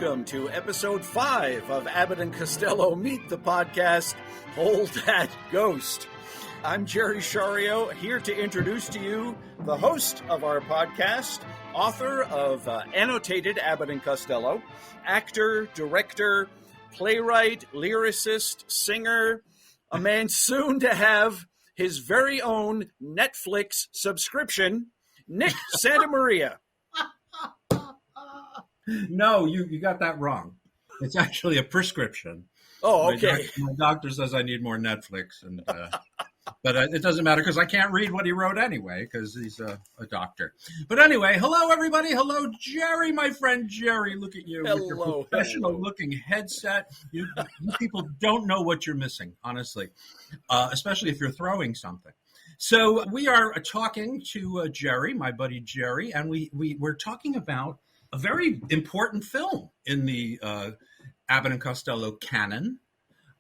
welcome to episode 5 of Abbott and Costello Meet the Podcast, Hold That Ghost. I'm Jerry Shario, here to introduce to you the host of our podcast, author of Annotated Abbott and Costello, actor, director, playwright, lyricist, singer, a man soon to have his very own Netflix subscription, Nick Santamaria. No, you got that wrong. It's actually a prescription. Oh, okay. My doctor says I need more Netflix, but it doesn't matter because I can't read what he wrote anyway because he's a doctor. But anyway, hello, everybody. Hello, Jerry, my friend Jerry. Look at you with your professional-looking headset. You people don't know what you're missing, honestly, especially if you're throwing something. So we are talking to Jerry, my buddy Jerry, and we're talking about a very important film in the Abbott and Costello canon.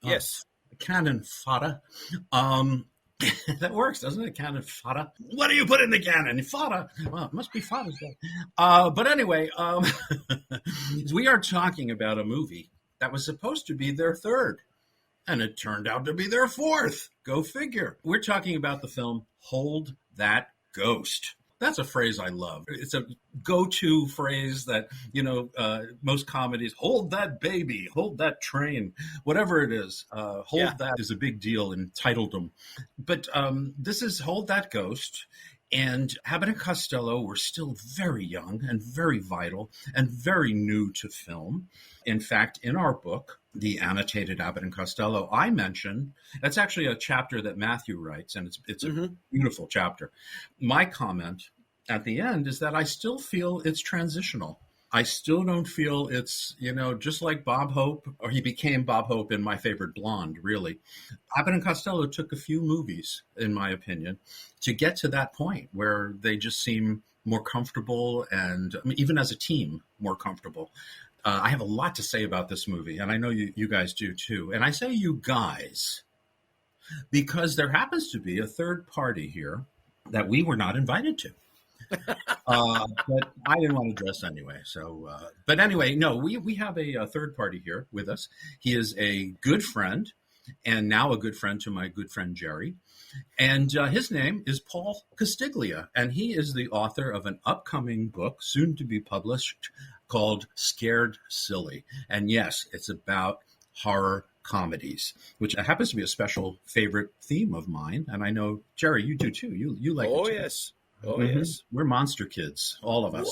Yes. Canon fodder. That works, doesn't it? Canon fodder. What do you put in the canon? Fodder. Well, it must be Father's Day. But anyway, we are talking about a movie that was supposed to be their third, and it turned out to be their fourth. Go figure. We're talking about the film Hold That Ghost. That's a phrase I love. It's a go-to phrase that, most comedies, hold that baby, hold that train, whatever it is. That is a big deal in titledom. But this is Hold That Ghost. And Abbott and Costello were still very young and very vital and very new to film. In fact, in our book, The Annotated Abbott and Costello, I mention, that's actually a chapter that Matthew writes, and it's a beautiful chapter. My comment at the end is that I still feel it's transitional. I still don't feel it's, just like Bob Hope, or he became Bob Hope in My Favorite Blonde, really. Abbott and Costello took a few movies, in my opinion, to get to that point where they just seem more comfortable and, even as a team, more comfortable. I have a lot to say about this movie, and I know you guys do too. And I say you guys because there happens to be a third party here that we were not invited to. But I didn't want to dress anyway. So, but anyway, no, we have a third party here with us. He is a good friend and now a good friend to my good friend Jerry. And his name is Paul Castiglia, and he is the author of an upcoming book, soon to be published, called Scared Silly. And yes, it's about horror comedies, which happens to be a special favorite theme of mine. And I know, Jerry, you do too. You like it too. Yes. Oh, yes. We're monster kids, all of us.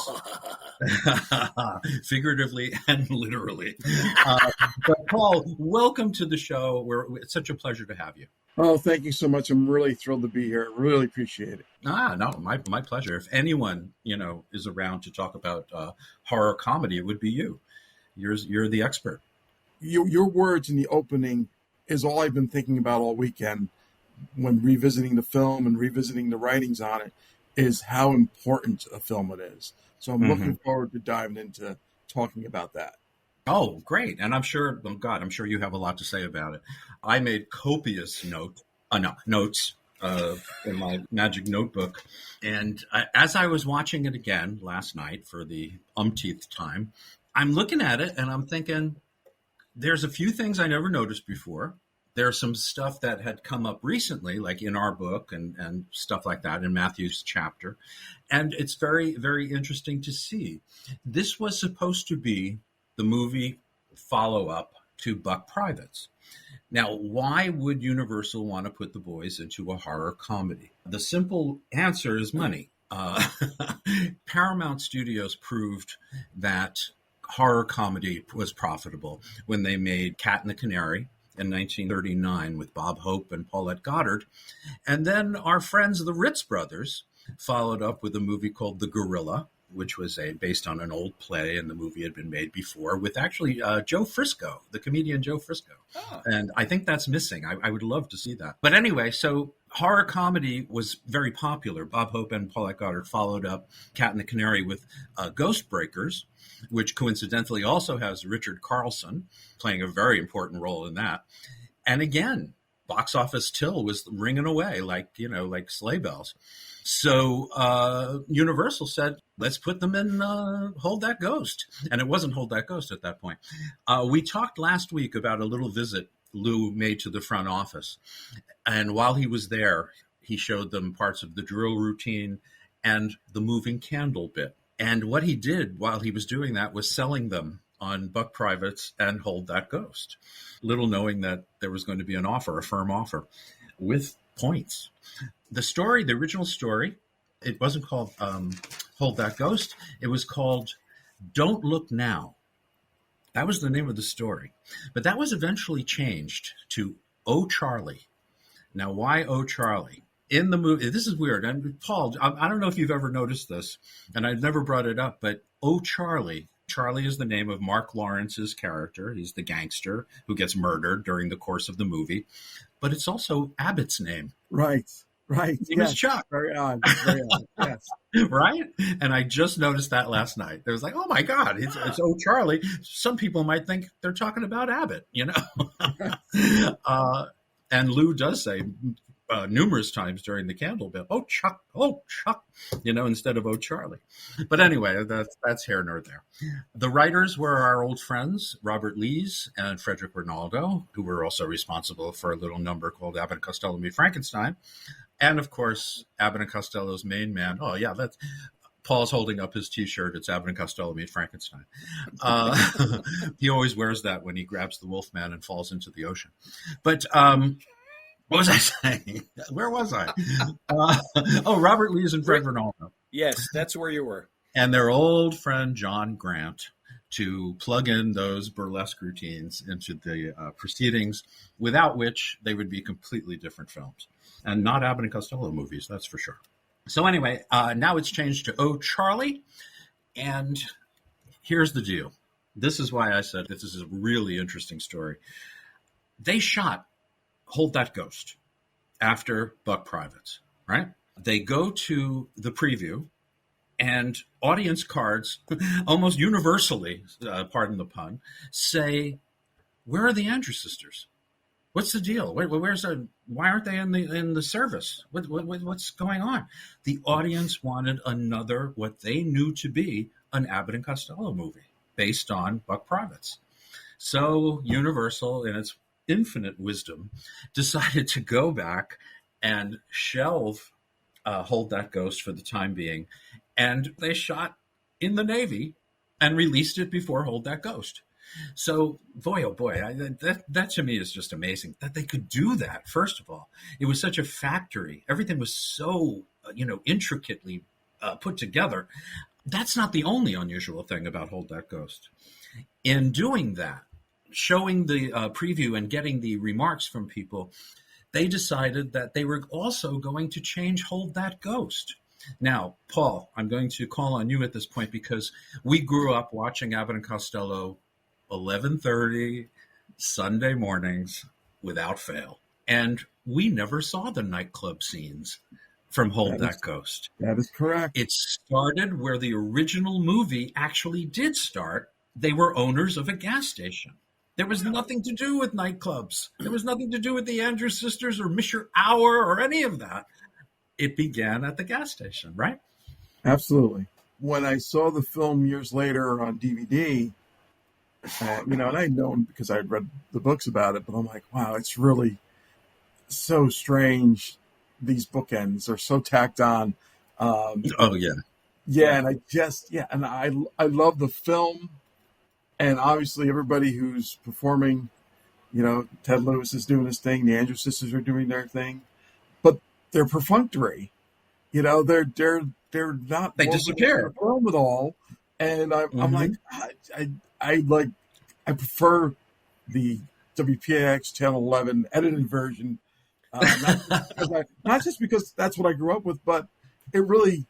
Figuratively and literally. But Paul, welcome to the show. It's such a pleasure to have you. Oh, thank you so much. I'm really thrilled to be here. Really appreciate it. No, my pleasure. If anyone, is around to talk about horror comedy, it would be you. You're the expert. Your words in the opening is all I've been thinking about all weekend when revisiting the film and revisiting the writings on it, is how important a film it is. So I'm looking forward to diving into talking about that. Oh, great. And I'm sure you have a lot to say about it. I made copious notes in my magic notebook. And as I was watching it again last night for the umpteenth time, I'm looking at it and I'm thinking, there's a few things I never noticed before. There's some stuff that had come up recently, like in our book and stuff like that in Matthew's chapter. And it's very, very interesting to see. This was supposed to be the movie follow-up to Buck Privates. Now, why would Universal want to put the boys into a horror comedy? The simple answer is money. Paramount Studios proved that horror comedy was profitable when they made Cat and the Canary in 1939 with Bob Hope and Paulette Goddard. And then our friends, the Ritz brothers, followed up with a movie called The Gorilla, which was based on an old play, and the movie had been made before with actually Joe Frisco, the comedian Joe Frisco. Oh. And I think that's missing. I would love to see that. But anyway, so horror comedy was very popular. Bob Hope and Paulette Goddard followed up Cat and the Canary with Ghost Breakers, which coincidentally also has Richard Carlson playing a very important role in that. And again, box office till was ringing away like sleigh bells. So Universal said, let's put them in Hold That Ghost. And it wasn't Hold That Ghost at that point. We talked last week about a little visit Lou made to the front office. And while he was there, he showed them parts of the drill routine and the moving candle bit. And what he did while he was doing that was selling them on Buck Privates and Hold That Ghost, little knowing that there was going to be an offer, a firm offer, with points. The original story, it wasn't called Hold That Ghost. It was called Don't Look Now. That was the name of the story. But that was eventually changed to Oh, Charlie. Now, why Oh, Charlie? In the movie, this is weird. And Paul, I don't know if you've ever noticed this, and I've never brought it up, but Oh, Charlie. Charlie is the name of Mark Lawrence's character. He's the gangster who gets murdered during the course of the movie. But it's also Abbott's name. Right. He was Chuck. Very odd. Very odd. Yes. Right? And I just noticed that last night. It was like, oh my God, it's Oh Charlie. Some people might think they're talking about Abbott, and Lou does say numerous times during the candle bit, oh Chuck, instead of Oh Charlie. But anyway, that's here nor there. The writers were our old friends, Robert Lees and Frederick Rinaldo, who were also responsible for a little number called Abbott and Costello Meet Frankenstein. And of course, Abbott and Costello's main man. Oh yeah, that's Paul's holding up his T-shirt. It's Abbott and Costello Meet Frankenstein. He always wears that when he grabs the Wolfman and falls into the ocean. But what was I saying? Where was I? Robert Lees and Fred Rinaldo. Yes, that's where you were. And their old friend John Grant to plug in those burlesque routines into the proceedings, without which they would be completely different films. And not Abbott and Costello movies, that's for sure. So anyway, now it's changed to Oh Charlie. And here's the deal. This is why I said this is a really interesting story. They shot Hold That Ghost after Buck Privates, right? They go to the preview, and audience cards, almost universally, pardon the pun, say, where are the Andrews sisters? What's the deal? Why aren't they in the service? What's going on? The audience wanted another, what they knew to be an Abbott and Costello movie based on Buck Privates. So Universal, in its infinite wisdom, decided to go back and shelve Hold That Ghost for the time being. And they shot in the Navy and released it before Hold That Ghost. So, boy, oh boy, that to me is just amazing that they could do that. First of all, it was such a factory. Everything was so, intricately put together. That's not the only unusual thing about Hold That Ghost. In doing that, showing the preview and getting the remarks from people, they decided that they were also going to change Hold That Ghost. Now, Paul, I'm going to call on you at this point because we grew up watching Abbott and Costello 11:30 Sunday mornings without fail. And we never saw the nightclub scenes from Hold That Ghost. That is correct. It started where the original movie actually did start. They were owners of a gas station. There was nothing to do with nightclubs. There was nothing to do with the Andrews sisters or Miss Your Hour or any of that. It began at the gas station, right? Absolutely. When I saw the film years later on DVD, and I'd known because I'd read the books about it, but I'm like, wow, it's really so strange. These bookends are so tacked on. Oh, yeah. Yeah, and I love the film. And obviously everybody who's performing, Ted Lewis is doing his thing, the Andrews sisters are doing their thing, but they're perfunctory. They're not. They disappear. Film at all. And I'm like, I prefer the WPAX Channel 11 edited version, not just because that's what I grew up with, but it really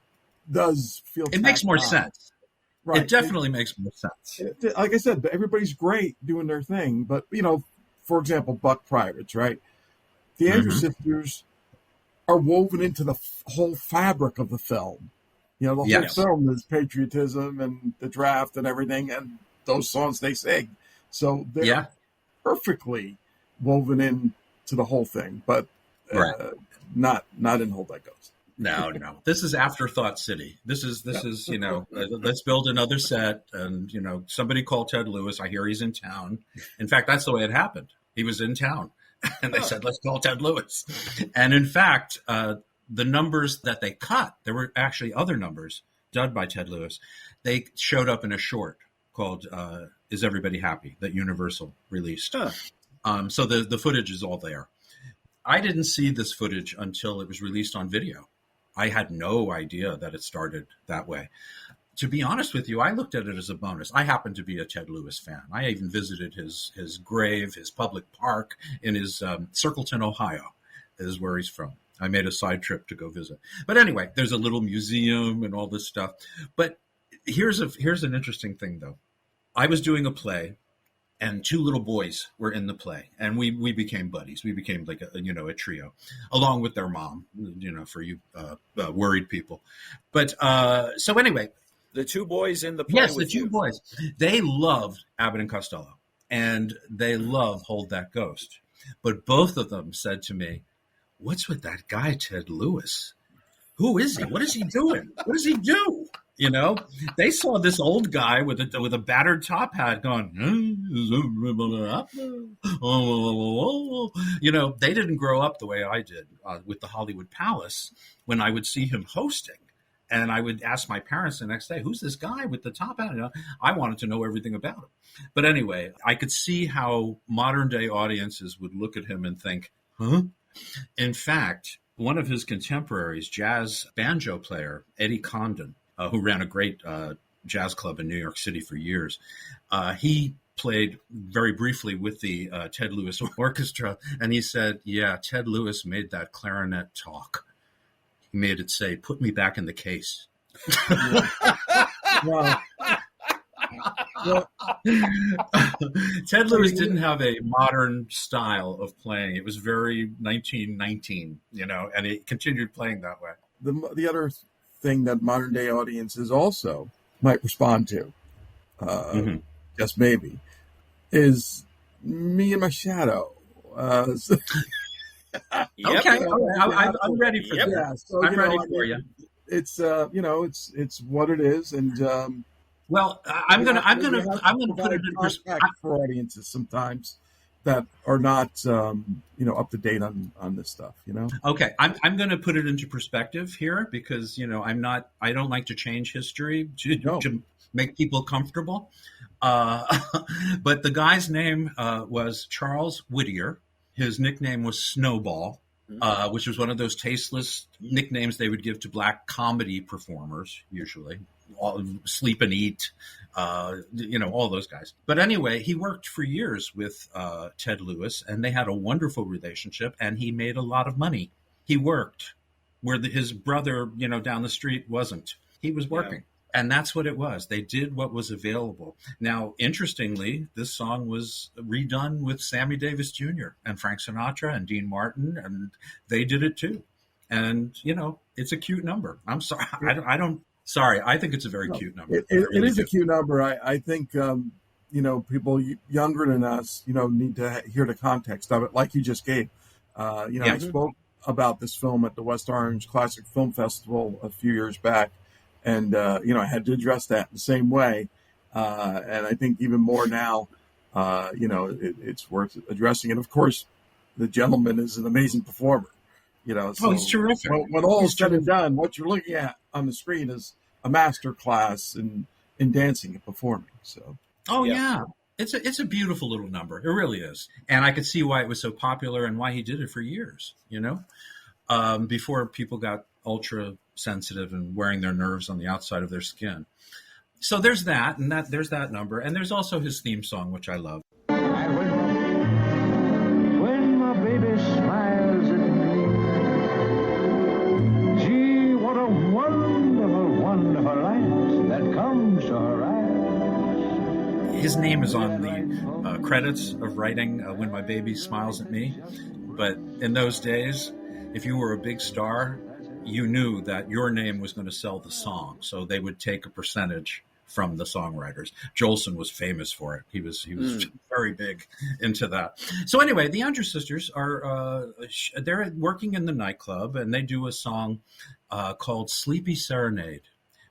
does feel. It makes more sense. Right. It definitely makes more sense. Like I said, everybody's great doing their thing, but for example, Buck Privates, right? The Andrews sisters are woven into the whole fabric of the film. The whole film is patriotism and the draft and everything, and those songs they sing. So they're perfectly woven in to the whole thing, but Right. not in Hold That Ghost. No. This is Afterthought City. This is let's build another set, and somebody called Ted Lewis. I hear he's in town. In fact, that's the way it happened. He was in town, and they said, let's call Ted Lewis. And in fact, the numbers that they cut, there were actually other numbers done by Ted Lewis. They showed up in a short called Is Everybody Happy that Universal released. So the footage is all there. I didn't see this footage until it was released on video. I had no idea that it started that way. To be honest with you, I looked at it as a bonus. I happen to be a Ted Lewis fan. I even visited his grave, his public park in his Circleton, Ohio, is where he's from. I made a side trip to go visit. But anyway, there's a little museum and all this stuff. But here's an interesting thing, though. I was doing a play, and two little boys were in the play, and we became buddies. We became like a trio, along with their mom, for you worried people. But so anyway, the two boys in the play. Yes, the two boys. They loved Abbott and Costello, and they love Hold That Ghost. But both of them said to me, "What's with that guy, Ted Lewis? Who is he? What is he doing? What does he do?" They saw this old guy with a battered top hat going, they didn't grow up the way I did with the Hollywood Palace when I would see him hosting. And I would ask my parents the next day, who's this guy with the top hat? I wanted to know everything about him. But anyway, I could see how modern day audiences would look at him and think, huh? In fact, one of his contemporaries, jazz banjo player Eddie Condon, who ran a great jazz club in New York City for years, he played very briefly with the Ted Lewis Orchestra. And he said, yeah, Ted Lewis made that clarinet talk. He made it say, put me back in the case. Well, Ted Lewis didn't have a modern style of playing. It was very 1919, and it continued playing that way. The other thing that modern day audiences also might respond to, just maybe, is me and my shadow. Yep. Okay, I'm ready for that. Yeah, so, I'm ready for you. It's it's what it is, and well, I'm gonna put it in perspective for audiences sometimes that are not up to date on this stuff. Okay, I'm going to put it into perspective here because I don't like to change history to make people comfortable. But the guy's name was Charles Whittier. His nickname was Snowball, which was one of those tasteless nicknames they would give to black comedy performers, usually. Sleep and Eat, all those guys. But anyway, he worked for years with Ted Lewis, and they had a wonderful relationship, and he made a lot of money. He worked where his brother, down the street wasn't. He was working. Yeah. And that's what it was. They did what was available. Now, interestingly, this song was redone with Sammy Davis Jr. and Frank Sinatra and Dean Martin, and they did it too. And, it's a cute number. I'm sorry. Sorry, I think it's a very cute number. It is a cute number. I think, people younger than us, need to hear the context of it, like you just gave. I spoke about this film at the West Orange Classic Film Festival a few years back, and, I had to address that the same way. And I think even more now, it's worth addressing. And, of course, the gentleman is an amazing performer. So he's terrific. When all is said and done, what you're looking at on the screen is a master class in dancing and performing. So, yeah. It's a beautiful little number. It really is, and I could see why it was so popular and why he did it for years. Before people got ultra sensitive and wearing their nerves on the outside of their skin. So there's that, and there's that number, and there's also his theme song, which I love. When my baby smiles at me, gee, what a wonderful, wonderful light that comes to her eyes. His name is on the credits of writing When My Baby Smiles at Me, but in those days, if you were a big star, you knew that your name was going to sell the song, so they would take a percentage from the songwriters. Jolson was famous for it. He was very big into that. So anyway, the Andrews Sisters are they're working in the nightclub, and they do a song called "Sleepy Serenade,"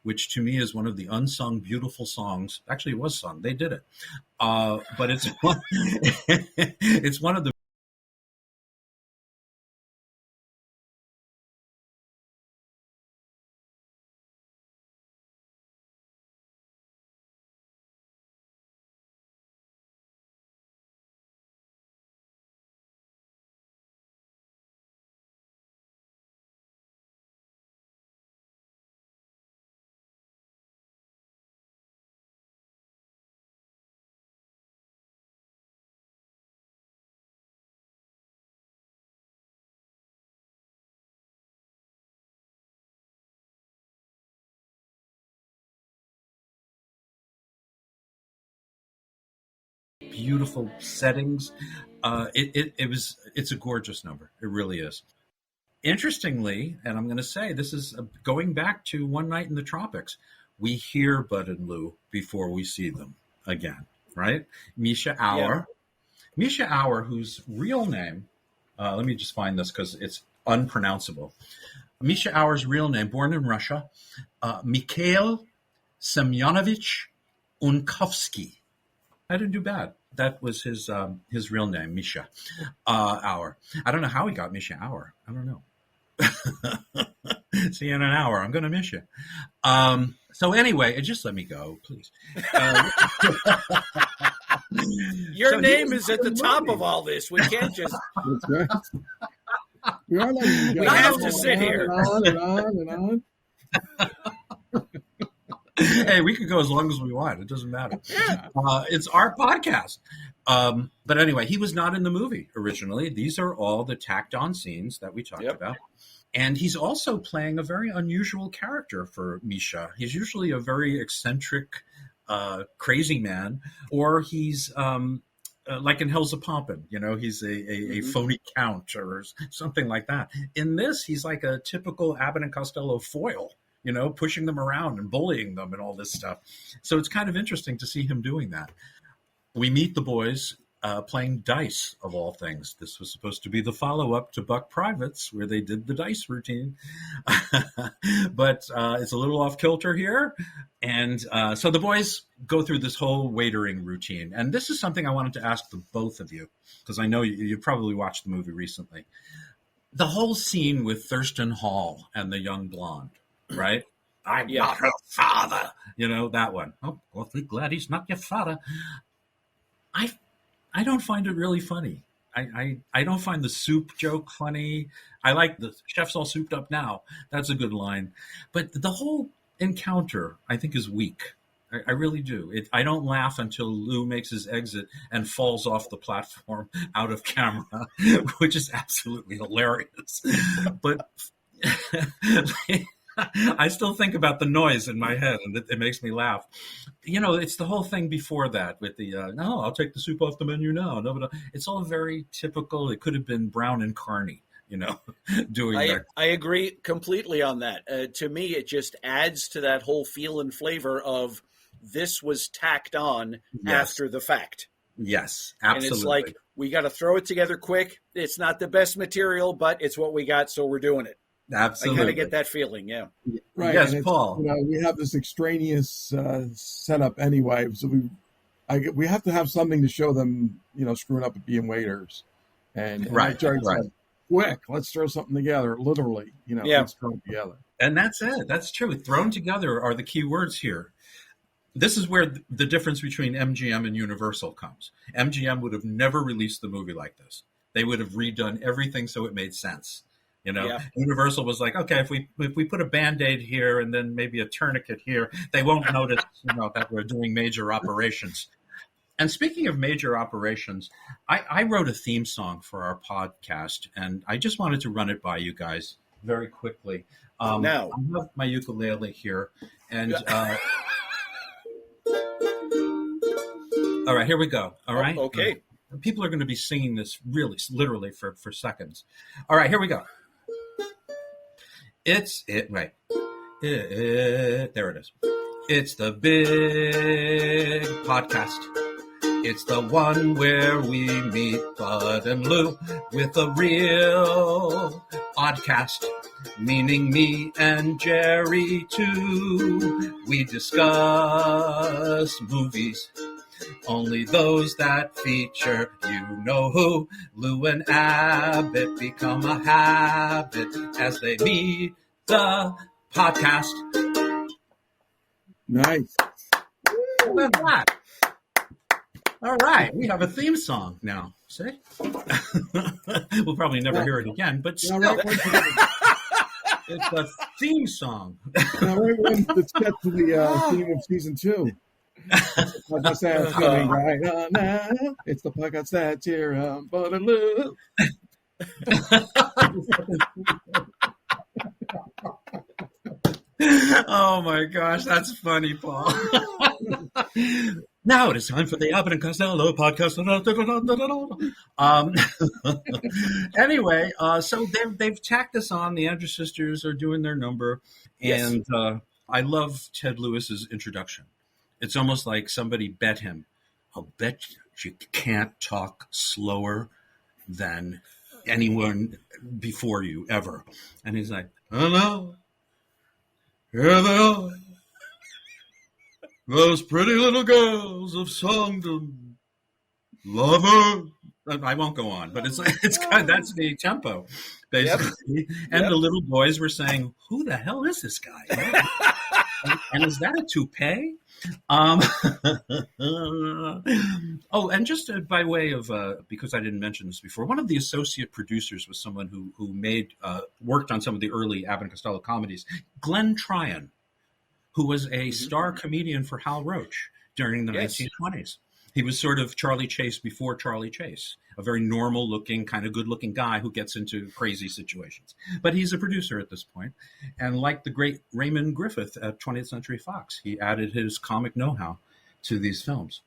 which to me is one of the unsung beautiful songs. Actually, it was sung. They did it, but it's it's one of the beautiful settings. It's a gorgeous number. It really is. Interestingly, and I'm going to say this is going back to One Night in the Tropics. We hear Bud and Lou before we see them again, right? Misha Auer. Yeah. Misha Auer, whose real name, let me just find this because it's unpronounceable. Misha Auer's real name, born in Russia, Mikhail Semyonovich Unkovsky. I didn't do bad. That was his real name, Misha Auer. I don't know how he got Misha Auer. I don't know. See you in an hour. I'm going to miss you. So anyway, just let me go, please. Your name is at the top of all this. We can't just. That's right. We have to sit here. And on. Hey, we could go as long as we want. It doesn't matter. Yeah. It's our podcast. But anyway, he was not in the movie originally. These are all the tacked on scenes that we talked about. And he's also playing a very unusual character for Misha. He's usually a very eccentric, crazy man, or he's like in Hellzapoppin', he's a phony count or something like that. In this, he's like a typical Abbott and Costello foil, pushing them around and bullying them and all this stuff. So it's kind of interesting to see him doing that. We meet the boys playing dice, of all things. This was supposed to be the follow-up to Buck Privates, where they did the dice routine. But it's a little off-kilter here. And so the boys go through this whole waitering routine. And this is something I wanted to ask the both of you, because I know you probably watched the movie recently. The whole scene with Thurston Hall and the young blonde, right? I'm not her father. That one. Oh, awfully glad he's not your father. I don't find it really funny. I don't find the soup joke funny. I like the chef's all souped up now. That's a good line. But the whole encounter, I think, is weak. I really do. I don't laugh until Lou makes his exit and falls off the platform out of camera, which is absolutely hilarious. But I still think about the noise in my head, and it makes me laugh. It's the whole thing before that with the, no, I'll take the soup off the menu now. No, it's all very typical. It could have been Brown and Carney, doing that. I agree completely on that. To me, it just adds to that whole feel and flavor of this was tacked on after the fact. Yes, absolutely. And it's like, we got to throw it together quick. It's not the best material, but it's what we got, so we're doing it. Absolutely. I kind of get that feeling, yeah. Right. Yes, Paul. We have this extraneous setup anyway, so we have to have something to show them, screwing up at being waiters. And like Jerry said, quick, let's throw something together, literally, let's throw it together. And that's it. That's true. Thrown together are the key words here. This is where the difference between MGM and Universal comes. MGM would have never released the movie like this. They would have redone everything so it made sense. Universal was like, okay, if we put a Band-Aid here and then maybe a tourniquet here, they won't notice, that we're doing major operations. And speaking of major operations, I wrote a theme song for our podcast, and I just wanted to run it by you guys very quickly. Now, I have my ukulele here, and all right, here we go. All right. Okay. People are going to be singing this really, literally for seconds. All right, here we go. There it is. It's the big podcast. It's the one where we meet Bud and Lou with a real oddcast, meaning me and Jerry too. We discuss movies, only those that feature you-know-who. Lou and Abbott become a habit as they meet the podcast. Nice. Look at that. All right, we have a theme song now. See? We'll probably never hear it again, but still. It's a theme song. Now, let's get to the theme of season 2. Podcast that's going right on now. It's the podcast that's here on Bud and Lou. Oh my gosh, that's funny, Paul. Now it is time for the Abbott and Costello podcast. Anyway, so they've tacked us on. The Andrews sisters are doing their number, and I love Ted Lewis's introduction. It's almost like somebody bet him. I'll bet you can't talk slower than anyone before you ever. And he's like, oh no. Here they are, those pretty little girls of Songdon, lover. I won't go on, but it's kind of, that's the tempo, basically. Yep. And the little boys were saying, "Who the hell is this guy? and is that a toupee?" Oh, and just by way of, because I didn't mention this before, one of the associate producers was someone who worked on some of the early Abbott and Costello comedies, Glenn Tryon, who was a star comedian for Hal Roach during the 1920s. He was sort of Charlie Chase before Charlie Chase, a very normal-looking, kind of good-looking guy who gets into crazy situations. But he's a producer at this point. And like the great Raymond Griffith at 20th Century Fox, he added his comic know-how to these films.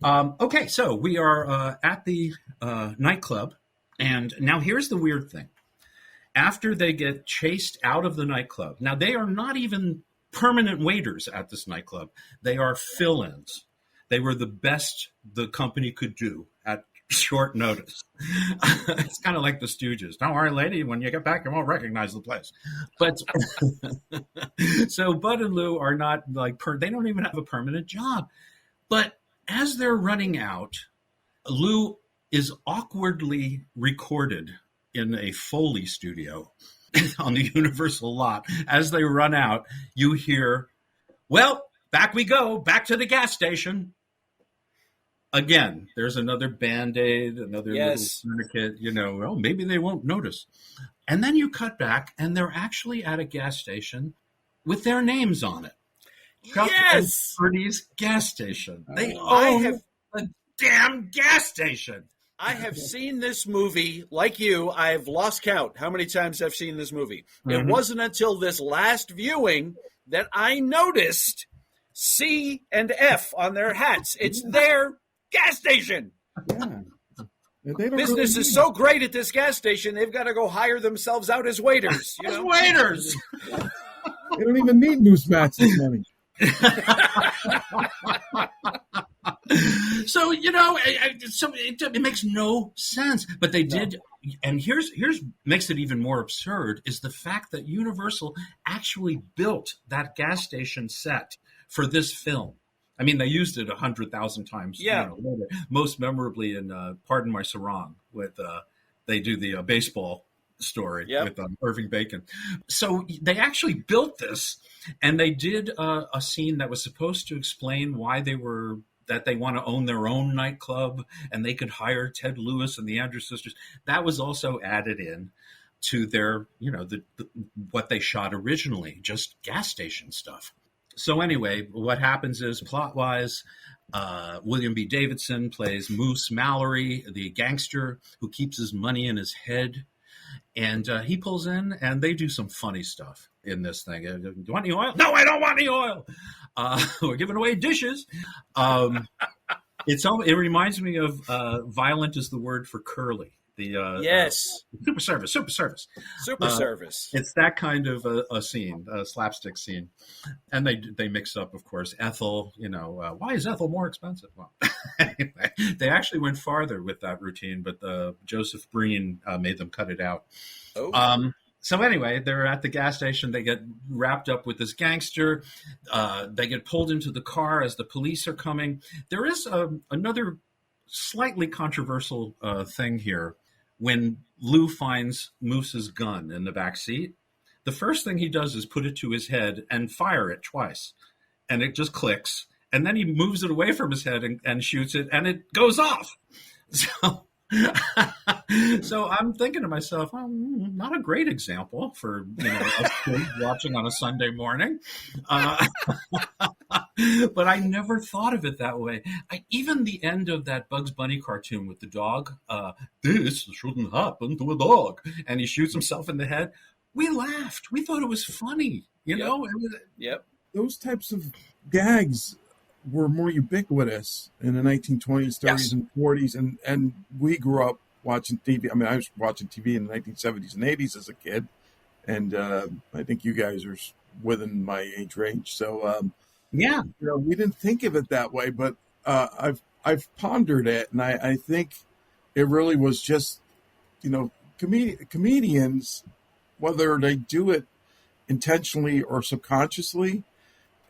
Okay, so we are at the nightclub. And now here's the weird thing. After they get chased out of the nightclub, now they are not even permanent waiters at this nightclub. They are fill-ins. They were the best the company could do at short notice. It's kind of like the Stooges. Don't worry, lady, when you get back, you won't recognize the place. But so Bud and Lou are not like, they don't even have a permanent job. But as they're running out, Lou is awkwardly recorded in a Foley studio on the Universal lot. As they run out, you hear, well, back we go, back to the gas station. Again, there's another Band-Aid, another little tourniquet, well, maybe they won't notice. And then you cut back, and they're actually at a gas station with their names on it. Chuck and Bertie's gas station. They own a damn gas station. I have seen this movie, like you, I've lost count how many times I've seen this movie. It wasn't until this last viewing that I noticed C and F on their hats. It's their gas station. Yeah. Business is so great at this gas station, they've got to go hire themselves out as waiters. As waiters. They don't even need Moose Matt's money. So, it makes no sense. But they did. And here's makes it even more absurd is the fact that Universal actually built that gas station set for this film. I mean, they used it 100,000 times. Yeah. Later. Most memorably in Pardon My Sarong, with they do the baseball story with Irving Bacon. So they actually built this, and they did a scene that was supposed to explain why they want to own their own nightclub, and they could hire Ted Lewis and the Andrews sisters. That was also added in to their, what they shot originally, just gas station stuff. So anyway, what happens is, plot-wise, William B. Davidson plays Moose Mallory, the gangster who keeps his money in his head. And he pulls in, and they do some funny stuff in this thing. Do you want any oil? No, I don't want any oil. We're giving away dishes. It reminds me of violent is the word for curly Yes. Super Service. Super Service. It's that kind of a scene, a slapstick scene, and they mix up, of course, Ethel. Why is Ethel more expensive? Well, anyway, they actually went farther with that routine, but Joseph Breen made them cut it out. Oh. So anyway, they're at the gas station. They get wrapped up with this gangster. They get pulled into the car as the police are coming. There is another slightly controversial thing here. When Lou finds Moose's gun in the back seat, the first thing he does is put it to his head and fire it twice. And it just clicks. And then he moves it away from his head and shoots it, and it goes off. So I'm thinking to myself, not a great example for us kids watching on a Sunday morning. But I never thought of it that way. Even the end of that Bugs Bunny cartoon with the dog, this shouldn't happen to a dog, and he shoots himself in the head. We laughed. We thought it was funny. Yep. Those types of gags were more ubiquitous in the 1920s, 30s, Yes. and 40s, and we grew up watching TV. I mean, I was watching TV in the 1970s and 80s as a kid, and I think you guys are within my age range. So, Yeah. we didn't think of it that way, but I've pondered it, and I think it really was just, comedians, whether they do it intentionally or subconsciously,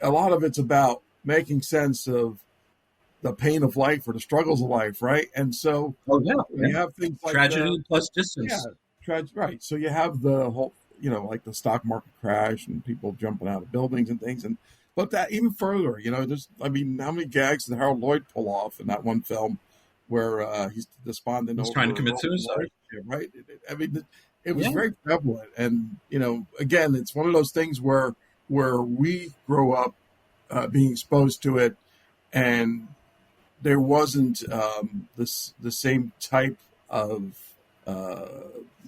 a lot of it's about making sense of the pain of life or the struggles of life, right? And so you have things like tragedy plus distance. Right. So you have the whole, like the stock market crash and people jumping out of buildings and things. But that even further, how many gags did Harold Lloyd pull off in that one film where he's despondent? He's trying to commit suicide. Right. It was very prevalent. And, again, it's one of those things where we grow up being exposed to it, and there wasn't the same type of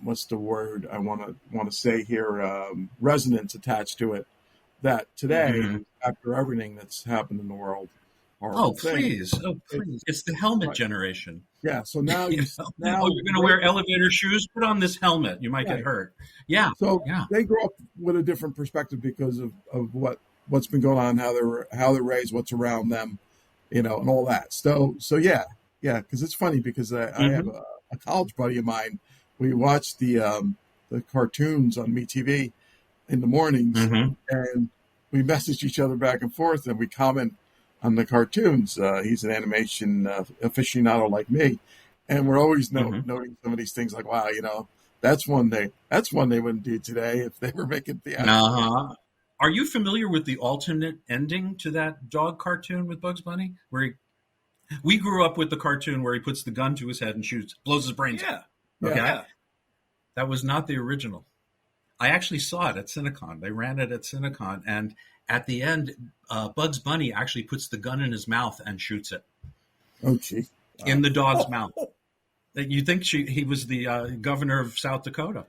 what's the word I want to say here, resonance attached to it that today, after everything that's happened in the world. Please. It's the helmet generation. Yeah. So now you're going to wear elevator shoes? Put on this helmet. You might get hurt. Yeah. So they grow up with a different perspective because of what's been going on, how they're raised, what's around them, and all that. So yeah. Because it's funny because I have a college buddy of mine. We watch the cartoons on MeTV in the mornings, and we message each other back and forth, and we comment on the cartoons. He's an animation aficionado like me, and we're always noting some of these things like, wow, that's one they wouldn't do today if they were making theatrical. Are you familiar with the alternate ending to that dog cartoon with Bugs Bunny? We grew up with the cartoon where he puts the gun to his head and blows his brains out. Okay? Yeah. That was not the original. I actually saw it at Cinecon. They ran it at Cinecon, and at the end, Bugs Bunny actually puts the gun in his mouth and shoots it. Oh, gee. Wow. In the dog's mouth. You think he was the governor of South Dakota.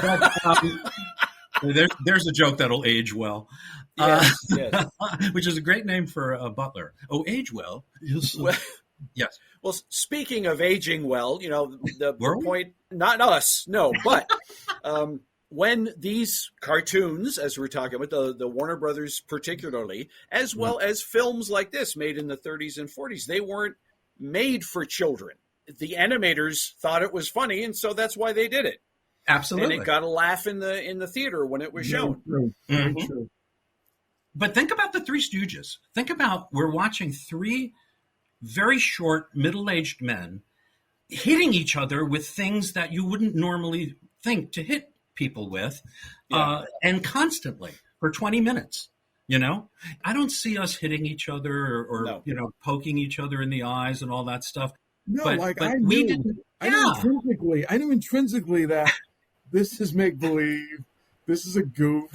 But, there's a joke that'll age well. Yes. Which is a great name for a butler. Oh, age well. Yes. Well, speaking of aging well, the Were we? point, not us, no, but when these cartoons, as we're talking about, the Warner Brothers particularly, as well as films like this made in the 30s and 40s, they weren't made for children. The animators thought it was funny, and so that's why they did it. Absolutely. And it got a laugh in the theater when it was shown. Very true. But think about the Three Stooges. Think about, we're watching three very short, middle-aged men hitting each other with things that you wouldn't normally think to hit people with, and constantly for 20 minutes. I don't see us hitting each other or poking each other in the eyes and all that stuff. No, but I we knew, didn't. I knew intrinsically that this is make believe. This is a goof.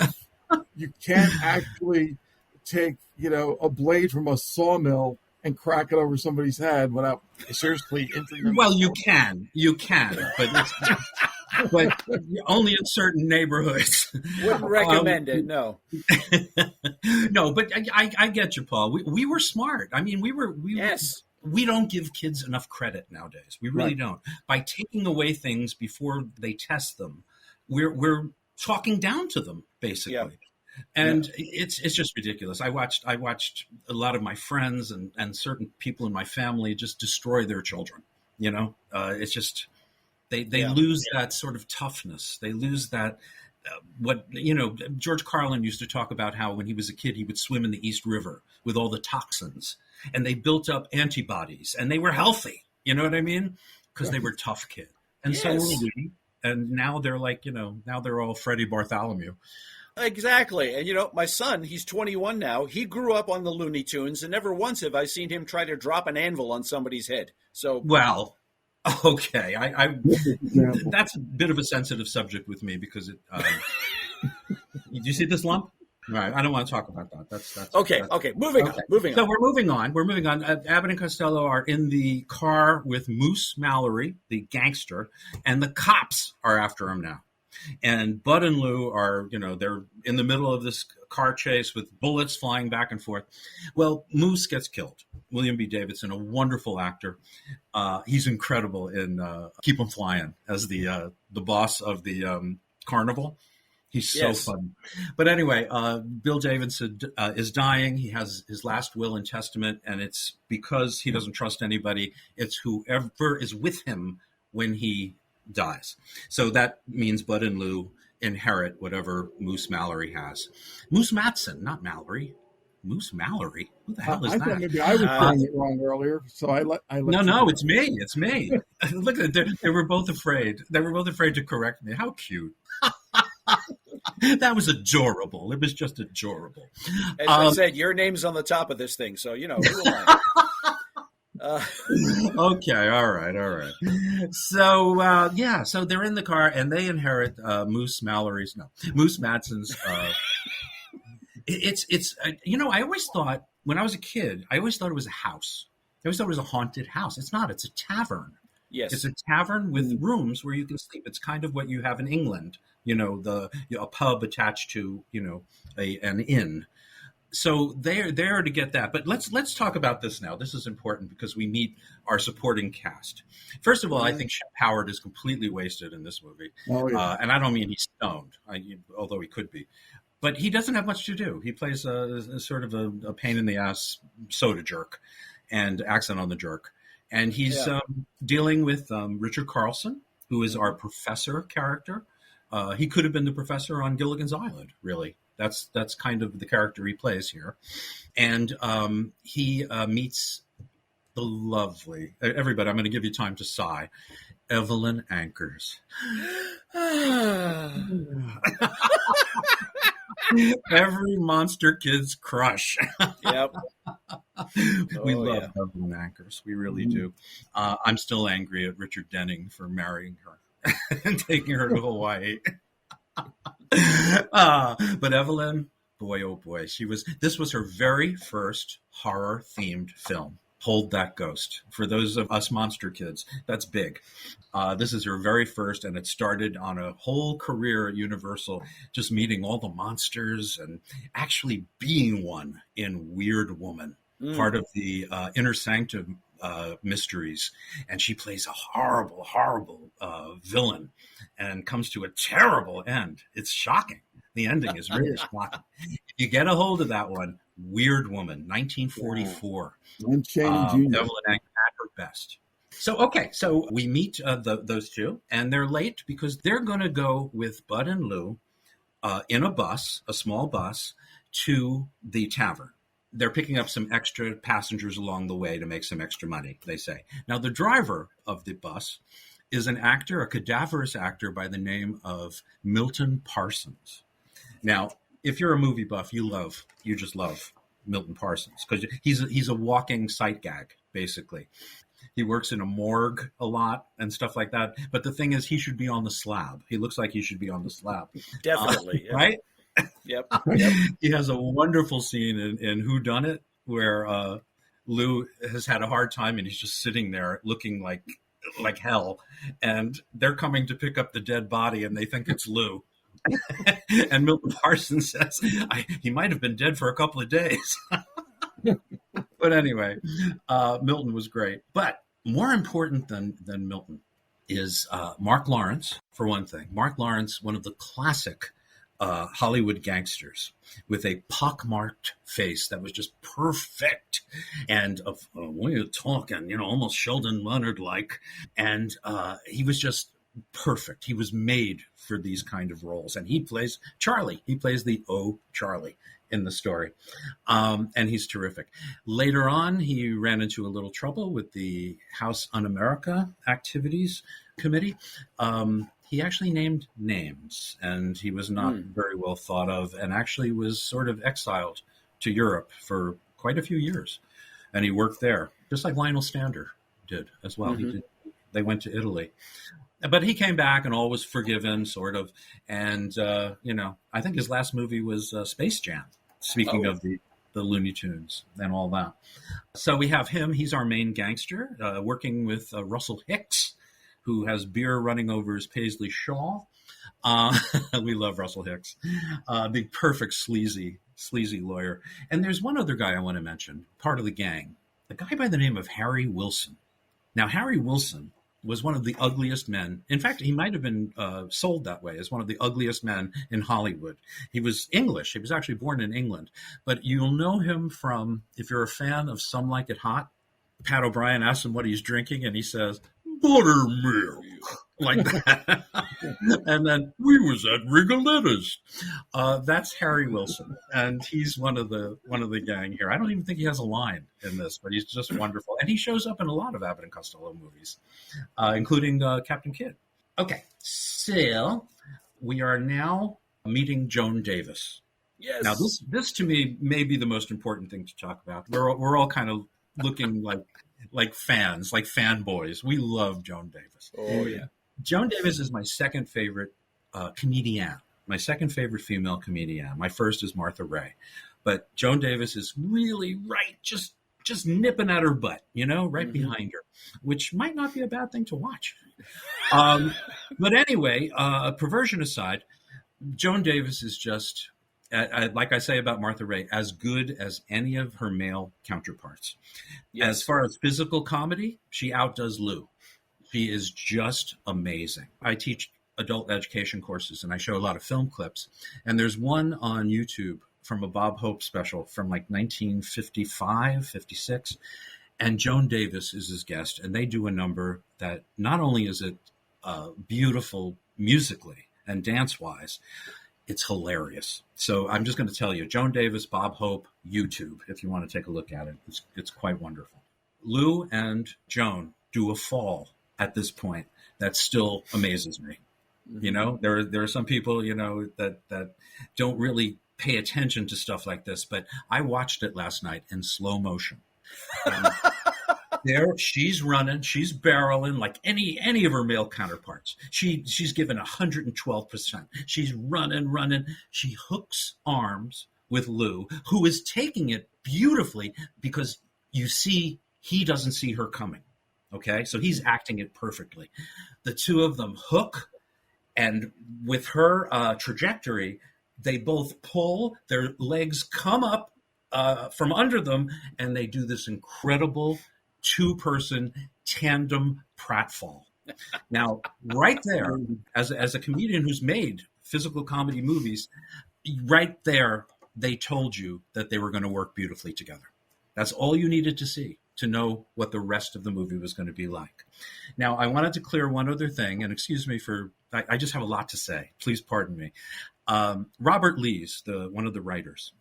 You can't actually take, a blade from a sawmill and crack it over somebody's head without seriously injuring them. Well, you can, but only in certain neighborhoods. Wouldn't recommend it. No. No, but I get you, Paul. We were smart. I mean, we Yes. we don't give kids enough credit nowadays. We really don't. By taking away things before they test them, we're talking down to them, basically. Yeah. And it's just ridiculous. I watched a lot of my friends and certain people in my family just destroy their children. It's just they lose that sort of toughness. They lose that George Carlin used to talk about how when he was a kid he would swim in the East River with all the toxins, and they built up antibodies, and they were healthy. You know what I mean? Because they were tough kids. And so were we. And now they're now they're all Freddie Bartholomew. Exactly. And, my son, he's 21 now. He grew up on the Looney Tunes, and never once have I seen him try to drop an anvil on somebody's head. So, well, okay. That's a bit of a sensitive subject with me because it. Do you see this lump? Right. I don't want to talk about that. That's okay. Moving on. So we're moving on. Abbott and Costello are in the car with Moose Mallory, the gangster, and the cops are after him now. And Bud and Lou are, they're in the middle of this car chase with bullets flying back and forth. Well, Moose gets killed. William B. Davidson, a wonderful actor. He's incredible in Keep 'em Flying as the boss of the carnival. He's so fun. But anyway, Bill Davidson is dying. He has his last will and testament, and it's because he doesn't trust anybody. It's whoever is with him when he dies. So that means Bud and Lou inherit whatever Moose Mallory has. Moose Matson, not Mallory. Moose Mallory. Who the hell is that? Thought maybe I was saying it wrong earlier, so I let. No, it's me. It's me. Look at it. They were both afraid. They were both afraid to correct me. How cute. That was adorable. It was just adorable. As I said, your name's on the top of this thing, so who am I? Okay, all right. So so they're in the car and they inherit Moose Matson's. It's I always thought when I was a kid, I always thought it was a house. I always thought it was a haunted house. It's not. It's a tavern. Yes, it's a tavern with rooms where you can sleep. It's kind of what you have in England. A pub attached to an inn. So they're there to get that. But let's talk about this now. This is important because we meet our supporting cast. First of all, I think Shep Howard is completely wasted in this movie. Oh, yeah. And I don't mean he's stoned, although he could be. But he doesn't have much to do. He plays a sort of a pain in the ass soda jerk and accent on the jerk. And he's dealing with Richard Carlson, who is our professor character. He could have been the professor on Gilligan's Island, really. That's kind of the character he plays here. And he meets the lovely, everybody, I'm going to give you time to sigh, Evelyn Ankers. Every monster kid's crush. Yep. We love Evelyn Ankers. We really do. I'm still angry at Richard Denning for marrying her and taking her to Hawaii. But Evelyn, boy, oh boy, this was her very first horror themed film. Hold That Ghost. For those of us monster kids, that's big. This is her very first, and it started on a whole career at Universal, just meeting all the monsters and actually being one in Weird Woman, part of the Inner Sanctum mysteries. And she plays a horrible, horrible villain and comes to a terrible end. It's shocking. The ending is really shocking. If you get a hold of that one, Weird Woman, 1944. I'm Channing Jr. Evelyn Ankers at her best. So we meet those two, and they're late because they're going to go with Bud and Lou in a small bus, to the tavern. They're picking up some extra passengers along the way to make some extra money, they say. Now, the driver of the bus is an actor, a cadaverous actor by the name of Milton Parsons. Now, if you're a movie buff, you just love Milton Parsons because he's a walking sight gag, basically. He works in a morgue a lot and stuff like that. But the thing is, he should be on the slab. He looks like he should be on the slab. Definitely. Right? Yep. He has a wonderful scene in Who Done It where Lou has had a hard time and he's just sitting there looking like hell. And they're coming to pick up the dead body and they think it's Lou. And Milton Parsons says he might have been dead for a couple of days. But anyway, Milton was great. But more important than Milton is Mark Lawrence, for one thing. Mark Lawrence, one of the classic Hollywood gangsters with a pockmarked face that was just perfect and of way of talking, almost Sheldon Leonard like. And he was just perfect. He was made for these kind of roles. And he plays Charlie. He plays the Charlie in the story. And he's terrific. Later on, he ran into a little trouble with the House Un-America Activities Committee. He actually named names, and he was not very well thought of, and actually was sort of exiled to Europe for quite a few years. And he worked there, just like Lionel Stander did as well. They went to Italy. But he came back and all was forgiven, sort of. And, I think his last movie was Space Jam, speaking of the Looney Tunes and all that. So we have him. He's our main gangster, working with Russell Hicks, who has beer running over his paisley shawl. We love Russell Hicks. The perfect sleazy lawyer. And there's one other guy I want to mention, part of the gang, a guy by the name of Harry Wilson. Now, Harry Wilson was one of the ugliest men. In fact, he might have been sold that way as one of the ugliest men in Hollywood. He was English. He was actually born in England. But you'll know him from, if you're a fan of Some Like It Hot, Pat O'Brien asks him what he's drinking, and he says, buttermilk, like that. And then, we was at Rigoletta's. That's Harry Wilson, and he's one of the gang here. I don't even think he has a line in this, but he's just wonderful. And he shows up in a lot of Abbott and Costello movies, including Captain Kidd. Okay, so we are now meeting Joan Davis. Yes. Now, this to me may be the most important thing to talk about. We're all kind of looking like fans, like fanboys. We love Joan Davis. Oh, yeah. Joan Davis is my second favorite comedian, my second favorite female comedian. My first is Martha Raye. But Joan Davis is really right, just nipping at her butt, right behind her, which might not be a bad thing to watch. But anyway, perversion aside, Joan Davis is just, like I say about Martha Raye, as good as any of her male counterparts. Yes. As far as physical comedy, she outdoes Lou. She is just amazing. I teach adult education courses, and I show a lot of film clips. And there's one on YouTube from a Bob Hope special from like 1955, 56. And Joan Davis is his guest. And they do a number that not only is it beautiful musically and dance-wise, it's hilarious. So I'm just going to tell you, Joan Davis, Bob Hope, YouTube, if you want to take a look at it. It's quite wonderful. Lou and Joan do a fall at this point that still amazes me. There are some people, that don't really pay attention to stuff like this, but I watched it last night in slow motion. There, she's running, she's barreling like any of her male counterparts. She's given 112%. She's running. She hooks arms with Lou, who is taking it beautifully because you see he doesn't see her coming. Okay, so he's acting it perfectly. The two of them hook, and with her trajectory, they both pull. Their legs come up from under them, and they do this incredible two-person tandem pratfall. Now, right there, as a comedian who's made physical comedy movies, right there, they told you that they were going to work beautifully together. That's all you needed to see to know what the rest of the movie was going to be like. Now, I wanted to clear one other thing, and excuse me I just have a lot to say. Please pardon me. Robert Lees, one of the writers,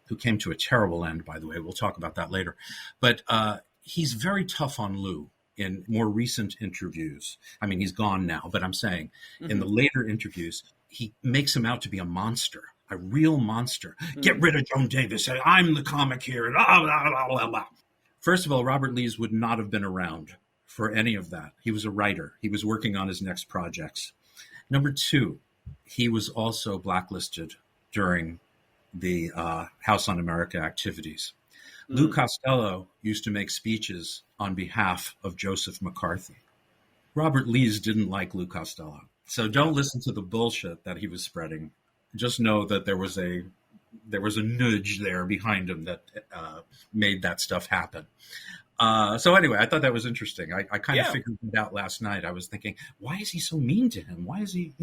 who came to a terrible end, by the way. We'll talk about that later. But he's very tough on Lou in more recent interviews. I mean, he's gone now, but I'm saying in the later interviews, he makes him out to be a monster, a real monster. Get rid of Joan Davis. I'm the comic here. Blah, blah, blah, blah. First of all, Robert Lees would not have been around for any of that. He was a writer. He was working on his next projects. Number two, he was also blacklisted during the House Un-America activities. Lou Costello used to make speeches on behalf of Joseph McCarthy. Robert Lees didn't like Lou Costello. So don't listen to the bullshit that he was spreading. Just know that there was a there was a nudge there behind him that made that stuff happen. So anyway, I thought that was interesting. I kind of figured it out last night. I was thinking, why is he so mean to him? Why is he,